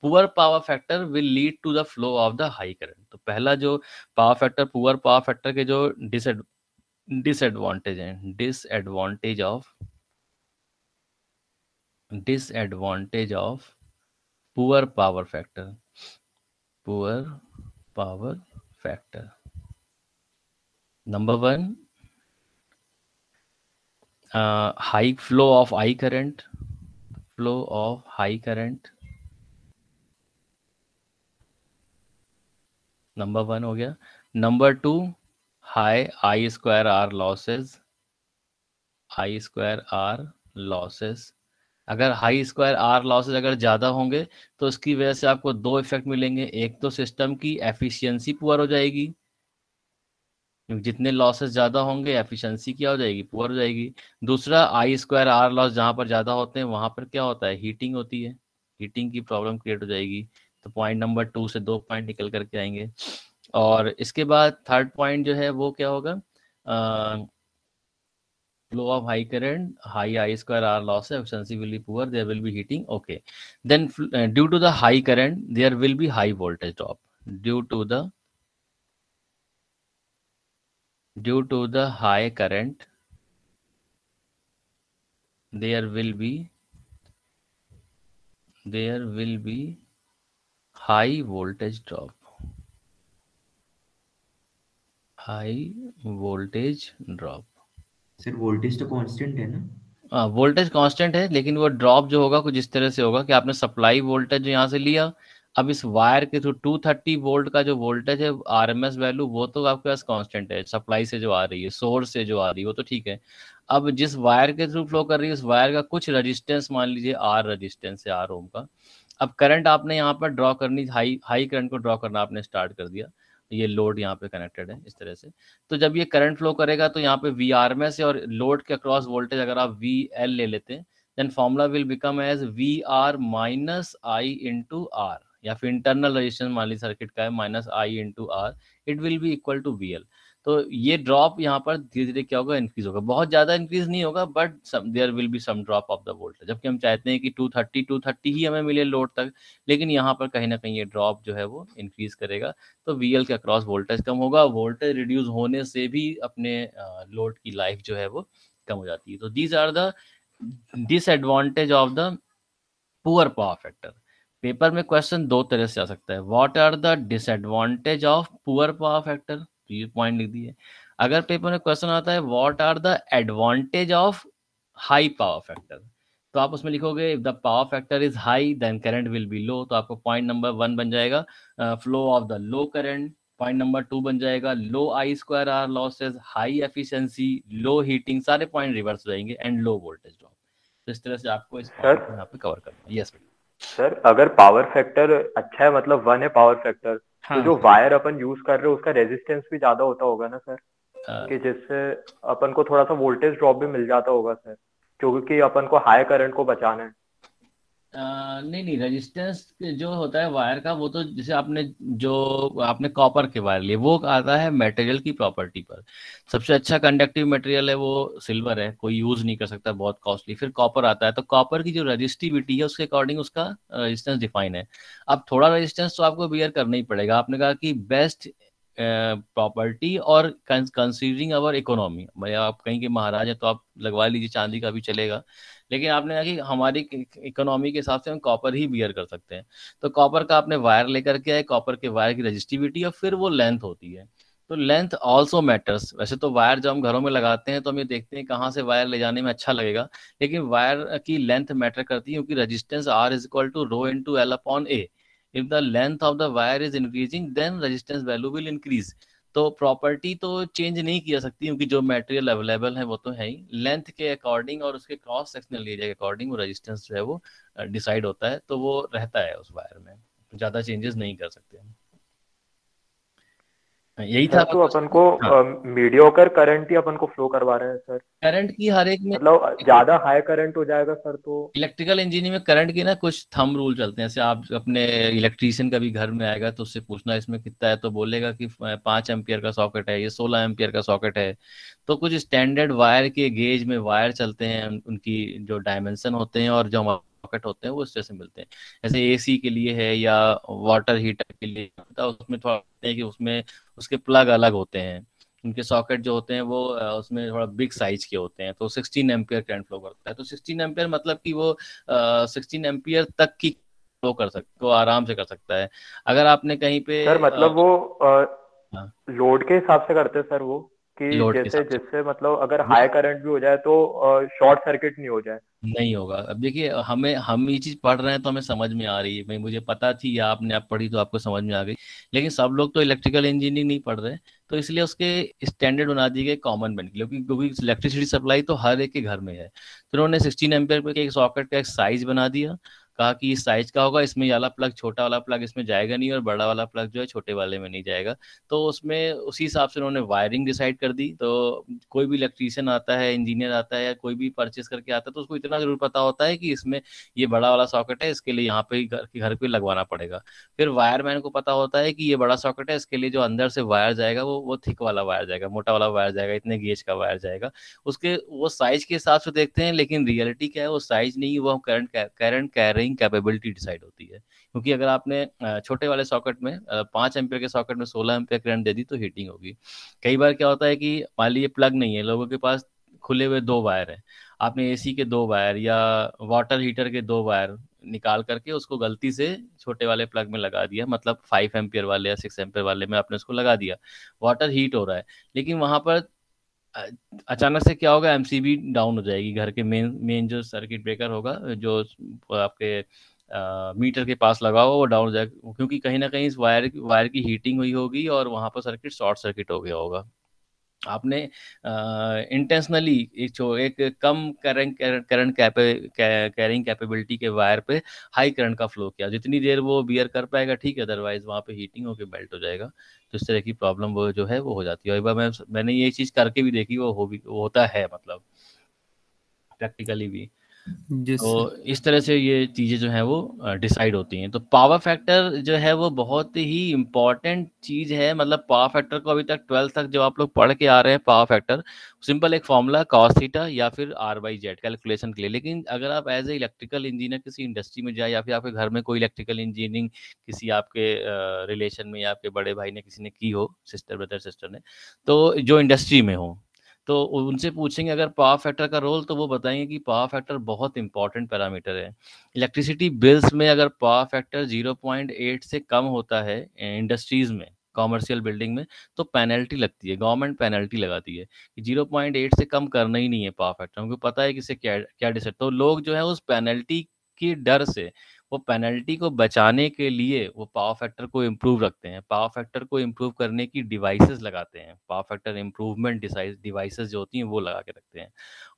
poor power factor will lead to the flow of the high current. तो पहला जो power factor, poor power factor के जो डिसएडवांटेज है, disadvantage of poor power factor, poor power factor. Number 1, high flow of high current, flow of high current, number 1 हो गया। Number 2, high I2R losses, I2R losses. अगर I2R losses अगर ज़्यादा होंगे तो इसकी वजह से आपको दो इफेक्ट मिलेंगे। एक तो सिस्टम की एफिशिएंसी पुअर हो जाएगी, क्योंकि जितने लॉसेस ज़्यादा होंगे एफिशिएंसी क्या हो जाएगी, पुअर हो जाएगी। दूसरा I2R लॉस जहाँ पर ज़्यादा होते हैं वहाँ पर क्या होता है, हीटिंग होती है, हीटिंग की प्रॉब्लम क्रिएट हो जाएगी। तो पॉइंट नंबर 2 से 2 पॉइंट निकल करके आएंगे। और इसके बाद थर्ड पॉइंट जो है वो क्या होगा, flow of high current, high I2R loss, efficiency will be poor, there will be heating. Okay, then due to the high current there will be high voltage drop. Due to the high current there will be high voltage drop, high voltage drop। Sir voltage तो constant है ना? Voltage constant है, लेकिन वो drop जो होगा कुछ इस तरह से होगा कि आपने सप्लाई वोल्टेज यहाँ से लिया, अब इस वायर के थ्रू 230 वोल्ट का जो वोल्टेज है आरएमएस वैल्यू वो तो आपके पास कांस्टेंट है, सप्लाई से जो आ रही है, सोर्स से जो आ रही है वो तो ठीक है। अब जिस वायर के थ्रू फ्लो कर रही है उस वायर का कुछ रेजिस्टेंस, मान लीजिए R रेजिस्टेंस है, R ओम का। अब करंट आपने यहाँ पर ड्रॉ करनी, हाई करंट को ड्रॉ करना आपने स्टार्ट कर दिया। ये लोड यहाँ पे कनेक्टेड है इस तरह से। तो जब ये करंट फ्लो करेगा तो यहाँ पे वी आर में से और लोड के अक्रॉस वोल्टेज अगर आप वी एल ले लेते हैं, then formula will become as V R minus I into R, या फिर इंटरनल रेजिस्टेंस मान ली सर्किट का है minus I into R, it will be equal to V L. तो ये ड्रॉप यहाँ पर धीरे धीरे क्या होगा, इंक्रीज होगा, बहुत ज्यादा इंक्रीज नहीं होगा, but there will be some drop of the voltage. जबकि हम चाहते हैं कि 230 ही हमें मिले लोड तक, लेकिन यहाँ पर कहीं ना कहीं ये ड्रॉप जो है वो इंक्रीज करेगा, तो वीएल के अक्रॉस वोल्टेज कम होगा। वोल्टेज रिड्यूस होने से भी अपने लोड की लाइफ जो है वो कम हो जाती है। तो these are the disadvantage of the poor power factor. Paper में क्वेश्चन दो तरह से आ सकता है, what are the disadvantage of poor power factor, तो ये पॉइंट लिख दिए। अगर पेपर में क्वेश्चन आता है what are the advantage of high power factor, तो आप उसमें लिखोगे if the power factor is high then current will be low, तो आपको पॉइंट नंबर 1 बन जाएगा flow of the low current, point number 2 बन जाएगा low I square R losses, high efficiency, low heating, सारे पॉइंट रिवर्स हो जाएंगे, and low voltage drop. तो इस तरह से आपको इस पॉइंट को यहाँ पे कवर करना है। यस सर, अगर पावर फैक्टर अच्छा है, मतलब 1 है पावर फैक्टर, हाँ, तो जो वायर अपन यूज कर रहे हैं उसका रेजिस्टेंस भी ज्यादा होता होगा ना सर, हाँ। कि जिससे अपन को थोड़ा सा वोल्टेज ड्रॉप भी मिल जाता होगा सर, क्योंकि अपन को हाई करंट को बचाना है। नहीं, रेजिस्टेंस जो होता है वायर का, वो तो जैसे आपने कॉपर के वायर लिए, वो आता है मटेरियल की प्रॉपर्टी पर। सबसे अच्छा कंडक्टिव मटेरियल है वो सिल्वर है, कोई यूज नहीं कर सकता, बहुत कॉस्टली। फिर कॉपर आता है, तो कॉपर की जो रजिस्टिविटी है उसके अकॉर्डिंग उसका रेजिस्टेंस डिफाइन है। अब थोड़ा रेजिस्टेंस तो आपको बियर करना ही पड़ेगा। आपने कहा कि बेस्ट प्रॉपर्टी और कंसीडरिंग अवर इकोनॉमी, भाई आप कहीं के महाराज हैं तो आप लगवा लीजिए, चांदी का भी चलेगा, लेकिन आपने कहा कि हमारी इकोनॉमी के हिसाब से हम कॉपर ही बियर कर सकते हैं। तो कॉपर का आपने वायर लेकर के आए, कॉपर के वायर की रजिस्टिविटी और फिर वो लेंथ होती है, तो लेंथ ऑल्सो मैटर्स। वैसे तो वायर जब हम घरों में लगाते हैं तो हम ये देखते हैं कहाँ से वायर ले जाने में अच्छा लगेगा, लेकिन वायर की लेंथ मैटर करती है, क्योंकि resistance R is equal to rho into L upon A. If the length of the wire is increasing then resistance value will increase. तो प्रॉपर्टी तो चेंज नहीं की जा सकती, क्योंकि जो मटेरियल अवेलेबल है वो तो है ही, लेंथ के अकॉर्डिंग और उसके क्रॉस सेक्शनल एरिया के अकॉर्डिंग वो रेजिस्टेंस जो है वो डिसाइड होता है, तो वो रहता है उस वायर में, ज़्यादा चेंजेस नहीं कर सकते हम। यही था। तो अपन को मीडियोकर करंट ही अपन को फ्लो करवा रहे हैं सर, करंट की हर एक में, मतलब ज्यादा हाई करंट हो जाएगा सर तो। इलेक्ट्रिकल इंजीनियरिंग में करंट की ना कुछ थंब रूल चलते हैं। जैसे आप अपने इलेक्ट्रीशियन का भी घर में आएगा तो उससे पूछना इसमें कितना है, तो बोलेगा कि 5 एम्पियर का सॉकेट है, ये 16 एम्पियर का सॉकेट है। तो कुछ स्टैंडर्ड वायर के गेज में वायर चलते हैं, उनकी जो डायमेंशन होते हैं और जो सॉकेट होते हैं वो इस तरह से मिलते हैं। जैसे एसी के लिए है या वाटर हीटर के लिए, उसमें थोड़ा है कि उसमें उसके प्लग अलग होते हैं, उनके सॉकेट जो होते हैं वो उसमें थोड़ा बिग साइज के होते हैं, तो 16 एम्पियर करंट फ्लो करता है। तो 16 एम्पियर मतलब कि वो 16 एम्पियर तक की फ्लो कर सकते, वो आराम से कर सकता है। अगर आपने कहीं पे सर मतलब वो लोड के हिसाब से करते हैं सर, वो कि जैसे जिससे मतलब अगर हाई करंट भी हो जाए तो शॉर्ट सर्किट नहीं हो जाए। नहीं होगा। अब देखिए, हम ये चीज पढ़ रहे हैं तो हमें समझ में आ रही है, भाई मुझे पता थी या आपने आप पढ़ी तो आपको समझ में आ गई, लेकिन सब लोग तो इलेक्ट्रिकल इंजीनियरिंग नहीं पढ़ रहे, तो इसलिए उसके स्टैंडर्ड बना दिए गए कॉमन मैन के लिए, क्योंकि इलेक्ट्रिसिटी सप्लाई तो हर एक के घर में है। तो उन्होंने 16 एम्पियर पे एक सॉकेट का एक साइज बना दिया, कहा कि इस साइज का होगा, इसमें वाला प्लग, छोटा वाला प्लग इसमें जाएगा नहीं और बड़ा वाला प्लग जो है छोटे वाले में नहीं जाएगा। तो उसमें उसी हिसाब से उन्होंने वायरिंग डिसाइड कर दी। तो कोई भी इलेक्ट्रीशियन आता है, इंजीनियर आता है या कोई भी परचेस करके आता है, तो उसको इतना जरूर पता होता है कि इसमें ये बड़ा वाला सॉकेट है, इसके लिए यहाँ पे घर पे लगवाना पड़ेगा। फिर वायरमैन को पता होता है कि ये बड़ा सॉकेट है, इसके लिए जो अंदर से वायर जाएगा वो थिक वाला वायर जाएगा, मोटा वाला वायर जाएगा, इतने गेज का वायर जाएगा। उसके वो साइज के हिसाब से देखते हैं, लेकिन रियलिटी क्या है, वो साइज नहीं, वो करंट कैरिंग कैपेबिलिटी डिसाइड होती है। क्योंकि अगर आपने छोटे वाले सॉकेट में 5 एम्पियर के सॉकेट में 16 एम्पियर करंट दे दी तो हीटिंग होगी। कई बार क्या होता है कि मान लीजिए प्लग नहीं है, लोगों के पास खुले हुए 2 वायर हैं, आपने एसी के 2 वायर या वाटर हीटर के 2 वायर निकाल करके उसको गलती से छोटे वाले प्लग में लगा दिया, मतलब 5 एम्पियर वाले या 6 एम्पियर वाले में आपने उसको लगा दिया, वाटर हीट हो रहा है, लेकिन वहां पर अचानक से क्या होगा, एमसीबी डाउन हो जाएगी, घर के मेन जो सर्किट ब्रेकर होगा जो आपके मीटर के पास लगा हुआ वो डाउन हो जाएगा, क्योंकि कहीं ना कहीं इस वायर की हीटिंग हुई होगी और वहां पर सर्किट शॉर्ट सर्किट हो गया होगा। आपने इंटेंशनली एक कम करंट कैरिंग कैपेबिलिटी के वायर पे हाई करंट का फ्लो किया, जितनी देर वो बियर कर पाएगा ठीक है, अदरवाइज वहाँ पे हीटिंग होकर मेल्ट हो जाएगा। तो इस तरह की प्रॉब्लम वो जो है वो हो जाती है। और एक बार मैंने ये चीज़ करके भी देखी, वो होता है, मतलब प्रैक्टिकली भी। तो इस तरह से ये चीज़ें जो हैं वो डिसाइड होती हैं। तो पावर फैक्टर जो है वो बहुत ही इम्पॉर्टेंट चीज़ है। मतलब पावर फैक्टर को अभी तक 12th तक जो आप लोग पढ़ के आ रहे हैं, पावर फैक्टर सिंपल एक फॉर्मूला cos थीटा या फिर R/Z कैलकुलेशन के लिए। लेकिन अगर आप एज ए इलेक्ट्रिकल इंजीनियर किसी इंडस्ट्री में जाए, या फिर आपके घर में कोई इलेक्ट्रिकल इंजीनियरिंग किसी आपके रिलेशन में या आपके बड़े भाई ने किसी ने की हो, ब्रदर सिस्टर ने, तो जो इंडस्ट्री में हो, तो उनसे पूछेंगे अगर पावर फैक्टर का रोल, तो वो बताएंगे कि पावर फैक्टर बहुत इंपॉर्टेंट पैरामीटर है। इलेक्ट्रिसिटी बिल्स में अगर पावर फैक्टर 0.8 से कम होता है इंडस्ट्रीज़ में, कॉमर्शियल बिल्डिंग में, तो पेनल्टी लगती है, गवर्नमेंट पेनल्टी लगाती है कि 0.8 से कम करना ही नहीं है पावर फैक्टर। उनको पता है कि इससे क्या क्या डिसाइड, तो लोग जो है उस पेनल्टी की डर से, वो पेनल्टी को बचाने के लिए वो पावर फैक्टर को इम्प्रूव रखते हैं। पावर फैक्टर को इम्प्रूव करने की डिवाइसेस लगाते हैं, पावर फैक्टर इम्प्रूवमेंट डिवाइसेस जो होती हैं वो लगा के रखते हैं,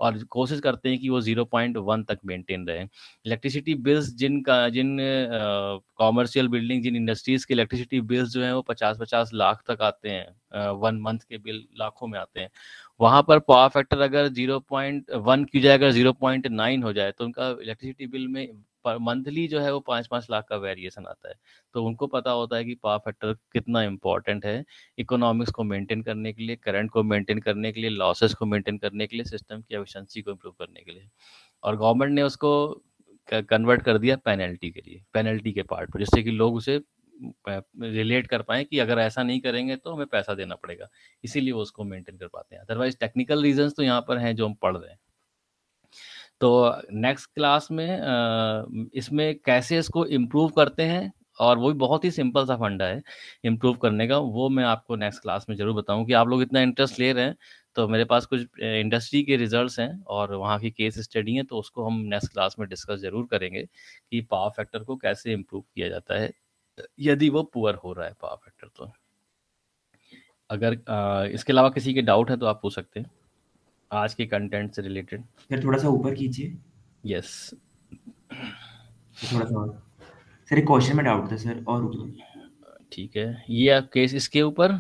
और कोशिश करते हैं कि वो 0.1 तक मेंटेन रहे। इलेक्ट्रिसिटी बिल्स जिन कॉमर्शियल बिल्डिंग, जिन इंडस्ट्रीज़ के इलेक्ट्रिसिटी बिल्स जो हैं वो 50-50 लाख तक आते हैं, 1 मंथ के बिल लाखों में आते हैं। वहाँ पर पावर फैक्टर अगर 0.1 की जगह 0.9 हो जाए, तो उनका इलेक्ट्रिसिटी बिल में पर मंथली जो है वो 5-5 लाख का वेरिएशन आता है। तो उनको पता होता है कि पावर फैक्टर कितना इम्पोर्टेंट है इकोनॉमिक्स को मेंटेन करने के लिए, करंट को मेंटेन करने के लिए, लॉसेस को मेंटेन करने के लिए, सिस्टम की एफिशिएंसी को इम्प्रूव करने के लिए। और गवर्नमेंट ने उसको कन्वर्ट कर दिया पेनल्टी के लिए, पेनल्टी के पार्ट पर, जिससे कि लोग उसे रिलेट कर पाएँ कि अगर ऐसा नहीं करेंगे तो हमें पैसा देना पड़ेगा। इसीलिए वो उसको मेंटेन कर पाते हैं। अदरवाइज़ टेक्निकल रीज़न्स तो यहाँ पर हैं जो हम पढ़ रहे हैं। तो नेक्स्ट क्लास में इसमें कैसे इसको इम्प्रूव करते हैं, और वो भी बहुत ही सिंपल सा फंडा है इम्प्रूव करने का, वो मैं आपको नेक्स्ट क्लास में ज़रूर बताऊँ। कि आप लोग इतना इंटरेस्ट ले रहे हैं, तो मेरे पास कुछ इंडस्ट्री के रिजल्ट्स हैं और वहाँ की केस स्टडी हैं, तो उसको हम नेक्स्ट क्लास में डिस्कस ज़रूर करेंगे कि पावर फैक्टर को कैसे इम्प्रूव किया जाता है यदि वो पुअर हो रहा है पावर फैक्टर। तो अगर इसके अलावा किसी के डाउट है तो आप पूछ सकते हैं आज के कंटेंट से रिलेटेड। सर थोड़ा सा ऊपर कीजिए। यस, थोड़ा सा और। सर एक क्वेश्चन में डाउट था सर, और ऊपर। ठीक है, ये आप केस इसके ऊपर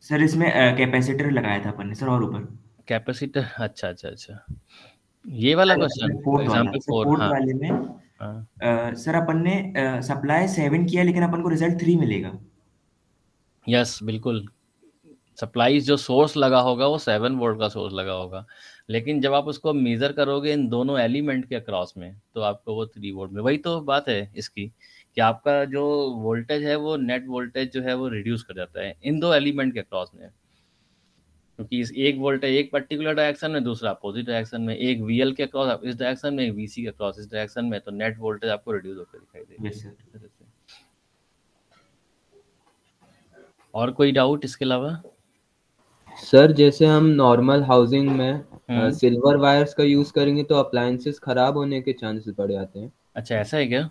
सर इसमें कैपेसिटर लगाया था अपन ने सर, और ऊपर कैपेसिटर। अच्छा अच्छा अच्छा, ये वाला क्वेश्चन एग्जांपल 4। फोर्थ हाँ वाले में हाँ, सर अपन ने सप्लाई 7 किया, लेकिन अपन को रिजल्ट 3 मिलेगा। यस बिल्कुल। सप्लाई जो सोर्स लगा होगा वो 7 वोल्ट का सोर्स लगा होगा, लेकिन जब आप उसको मेज़र करोगे इन दोनों एलिमेंट के अक्रॉस में, तो आपको वो 3 वोल्ट में। वही तो बात है इसकी कि आपका जो वोल्टेज है वो नेट वोल्टेज जो है वो रिड्यूस कर जाता है इन दो एलिमेंट के अक्रॉस में, क्योंकि इस एक वोल्टेज एक पर्टिकुलर डायरेक्शन में, दूसरा अपोजिट डायरेक्शन में, एक वीएल के अक्रॉस इस डायरेक्शन में, एक वीसी के अक्रॉस इस डायरेक्शन में, तो नेट वोल्टेज आपको रिड्यूस होकर दिखाई देगा। Yes sir. और कोई डाउट इसके अलावा? सर जैसे हम नॉर्मल हाउसिंग में सिल्वर वायर्स का यूज करेंगे तो अप्लायंसेस खराब होने के चांसेस बढ़ जाते हैं। अच्छा ऐसा है क्या?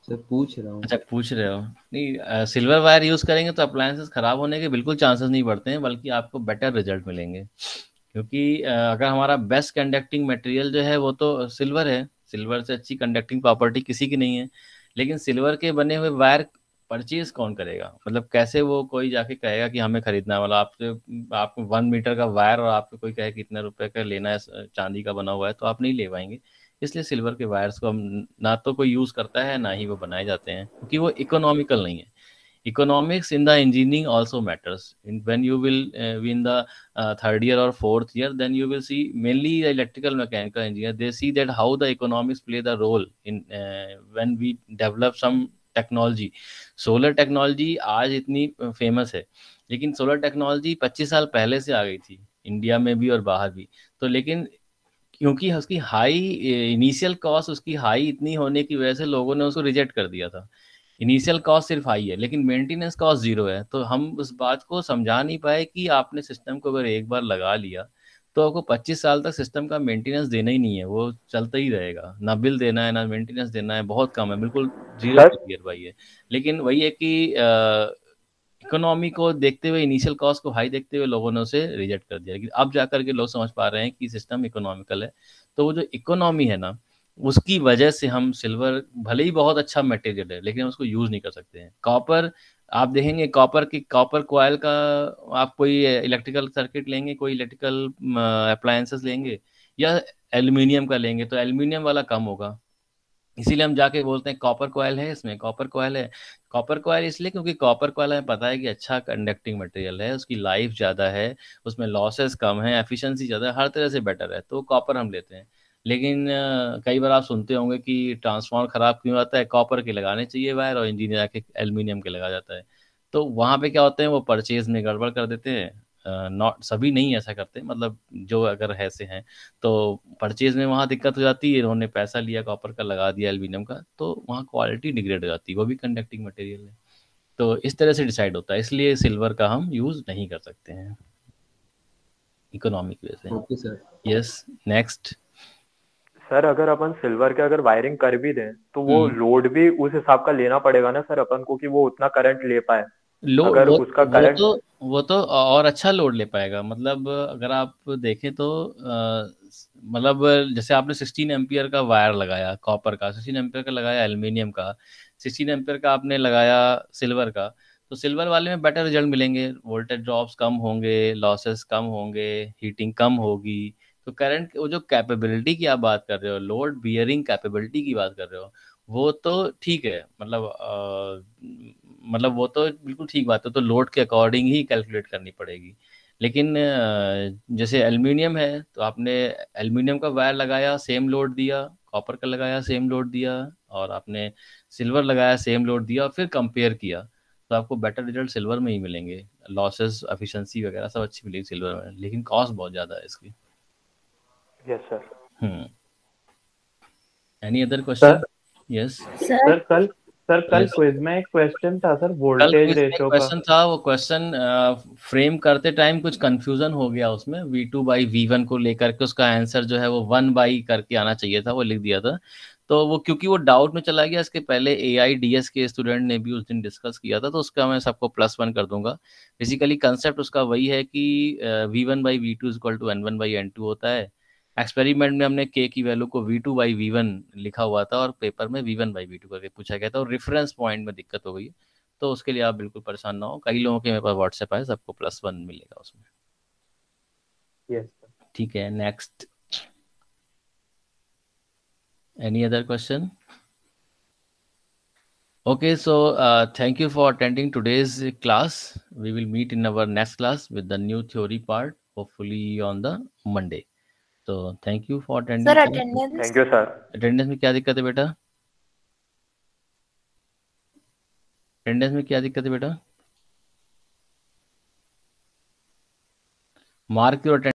सर पूछ रहा हूँ। अच्छा पूछ रहे हो। नहीं, सिल्वर वायर यूज़ करेंगे तो अप्लायंसेस ख़राब होने के बिल्कुल चांसेस नहीं बढ़ते हैं, बल्कि आपको बेटर रिजल्ट मिलेंगे। क्योंकि अगर हमारा बेस्ट कंडक्टिंग मटेरियल जो है वो तो सिल्वर है, सिल्वर से अच्छी कंडक्टिंग प्रॉपर्टी किसी की नहीं है। लेकिन सिल्वर के बने हुए वायर परचेज कौन करेगा? मतलब कैसे वो कोई जाके कहेगा कि हमें खरीदना है? मतलब आपको 1 मीटर का वायर और आपको कोई कहे कितने रुपए का लेना है, चांदी का बना हुआ है, तो आप नहीं ले पाएंगे। इसलिए सिल्वर के वायर्स को हम ना तो कोई यूज़ करता है, ना ही वो बनाए जाते हैं, क्योंकि वो इकोनॉमिकल नहीं है। Economics in the engineering also matters. When you will be in the 3rd year or 4th year, then you will see mainly the electrical mechanical engineer. They see that how the economics play the role in when we develop some technology. Solar technology आज इतनी famous है, लेकिन solar technology 25 साल पहले से आ गई थी India में भी और बाहर भी। तो लेकिन क्योंकि उसकी हाई इनिशियल कॉस्ट उसकी हाई इतनी होने की वजह से लोगों ने उसको रिजेक्ट कर दिया था। इनिशियल कॉस्ट सिर्फ हाई है, लेकिन मेंटेनेंस कॉस्ट जीरो है। तो हम उस बात को समझा नहीं पाए कि आपने सिस्टम को अगर एक बार लगा लिया तो आपको 25 साल तक सिस्टम का मेंटेनेंस देना ही नहीं है, वो चलता ही रहेगा। ना बिल देना है, ना मेंटेनेंस देना है, बहुत कम है, बिल्कुल जीरो नियर बाई है। लेकिन वही है कि इकोनॉमी को देखते हुए, इनिशियल कॉस्ट को हाई देखते हुए लोगों ने उसे रिजेक्ट कर दिया, लेकिन अब जाकर के लोग समझ पा रहे हैं कि सिस्टम इकोनॉमिकल है। तो वो जो इकोनॉमी है ना, उसकी वजह से हम सिल्वर भले ही बहुत अच्छा मटेरियल है, लेकिन हम उसको यूज नहीं कर सकते हैं। कॉपर आप देखेंगे, कॉपर कॉयल का आप कोई इलेक्ट्रिकल सर्किट लेंगे, कोई इलेक्ट्रिकल अप्लायंसेस लेंगे या एल्यूमिनियम का लेंगे, तो एल्यूमिनियम वाला कम होगा। इसीलिए हम जाके बोलते हैं कॉपर कॉयल है, इसमें कॉपर कॉयल है। कॉपर कॉयल इसलिए क्योंकि कॉपर कॉयल हमें पता है कि अच्छा कंडक्टिंग मटेरियल है, उसकी लाइफ ज़्यादा है, उसमें लॉसेस कम है, एफिशिएंसी ज़्यादा है, हर तरह से बेटर है, तो कॉपर हम लेते हैं। लेकिन कई बार आप सुनते होंगे कि ट्रांसफार्मर ख़राब क्यों आता है, कॉपर के लगाने चाहिए वायर और इंजीनियर आके एल्यूमिनियम के लगा जाता है। तो वहाँ पे क्या होते हैं, वो परचेज में गड़बड़ कर देते हैं। नॉट सभी नहीं ऐसा करते, मतलब जो अगर ऐसे हैं तो परचेज में वहाँ दिक्कत हो जाती है, इन्होंने पैसा लिया कॉपर का लगा दिया एल्यूमिनियम का, तो वहाँ क्वालिटी डिग्रेड हो जाती है, वो भी कंडक्टिंग मटेरियल है। तो इस तरह से डिसाइड होता है, इसलिए सिल्वर का हम यूज़ नहीं कर सकते हैं इकोनॉमिक वजह से। Okay sir. Yes, next. Sir अगर अपन सिल्वर के अगर वायरिंग कर भी दें तो वो लोड भी उस हिसाब का लेना पड़ेगा ना सर अपन को, कि वो उतना करंट ले पाए। लोड अगर उसका करंट वो तो और अच्छा लोड ले पाएगा। मतलब अगर आप देखें तो मतलब जैसे आपने 16 एम्पियर का वायर लगाया कॉपर का, 16 एम्पियर का लगाया एल्युमिनियम का, 16 एम्पियर का आपने लगाया सिल्वर का, तो सिल्वर वाले में बेटर रिजल्ट मिलेंगे, वोल्टेज ड्रॉप्स कम होंगे, लॉसेस कम होंगे, हीटिंग कम होगी। तो करंट वो जो कैपेबिलिटी की आप बात कर रहे हो, लोड बियरिंग कैपेबिलिटी की बात कर रहे हो, वो तो ठीक है। मतलब वो तो बिल्कुल ठीक बात है, तो लोड के अकॉर्डिंग ही कैलकुलेट करनी पड़ेगी। लेकिन जैसे एल्युमिनियम है, तो आपने एल्युमिनियम का वायर लगाया सेम लोड दिया, कॉपर का लगाया सेम लोड दिया, और आपने सिल्वर लगाया सेम लोड दिया, और फिर कंपेयर किया, तो आपको बेटर रिजल्ट सिल्वर में ही मिलेंगे। लॉसेस एफिशिएंसी वगैरह सब अच्छी मिलेगी सिल्वर में, लेकिन कॉस्ट बहुत ज़्यादा है इसकी। Yes sir. Any other question? Yes sir कल क्विज में एक क्वेश्चन था सर, वोल्टेज रेशियो का। क्वेश्चन था, वो क्वेश्चन फ्रेम करते टाइम कुछ कंफ्यूजन हो गया उसमें, V2/V1 को लेकर के उसका आंसर जो है वो 1/, करके आना चाहिए था, वो लिख दिया था। तो वो क्योंकि वो डाउट में चला गया, इसके पहले AIDS के स्टूडेंट ने भी उस दिन डिस्कस किया था, तो उसका मैं सबको +1 कर दूंगा। बेसिकली कंसेप्ट उसका वही है कि V1/V2 = N1/N2 होता है। एक्सपेरिमेंट में हमने के की वैल्यू को V2/V1 लिखा हुआ था, और पेपर में V1/V2 करके पूछा गया था, और रेफरेंस पॉइंट में दिक्कत हो गई। तो उसके लिए आप बिल्कुल परेशान ना हो, कई लोगों के मेरे पास व्हाट्सएप है, सबको +1 मिलेगा उसमें। यस ठीक है, next. Any other question? Okay, so thank you for attending today's class. We will meet in our next class with the new theory part, hopefully on the Monday. So thank you for attending. Sir attendance thank you sir. Attendance में क्या दिक्कत है बेटा? Attendance में क्या दिक्कत है बेटा? Mark your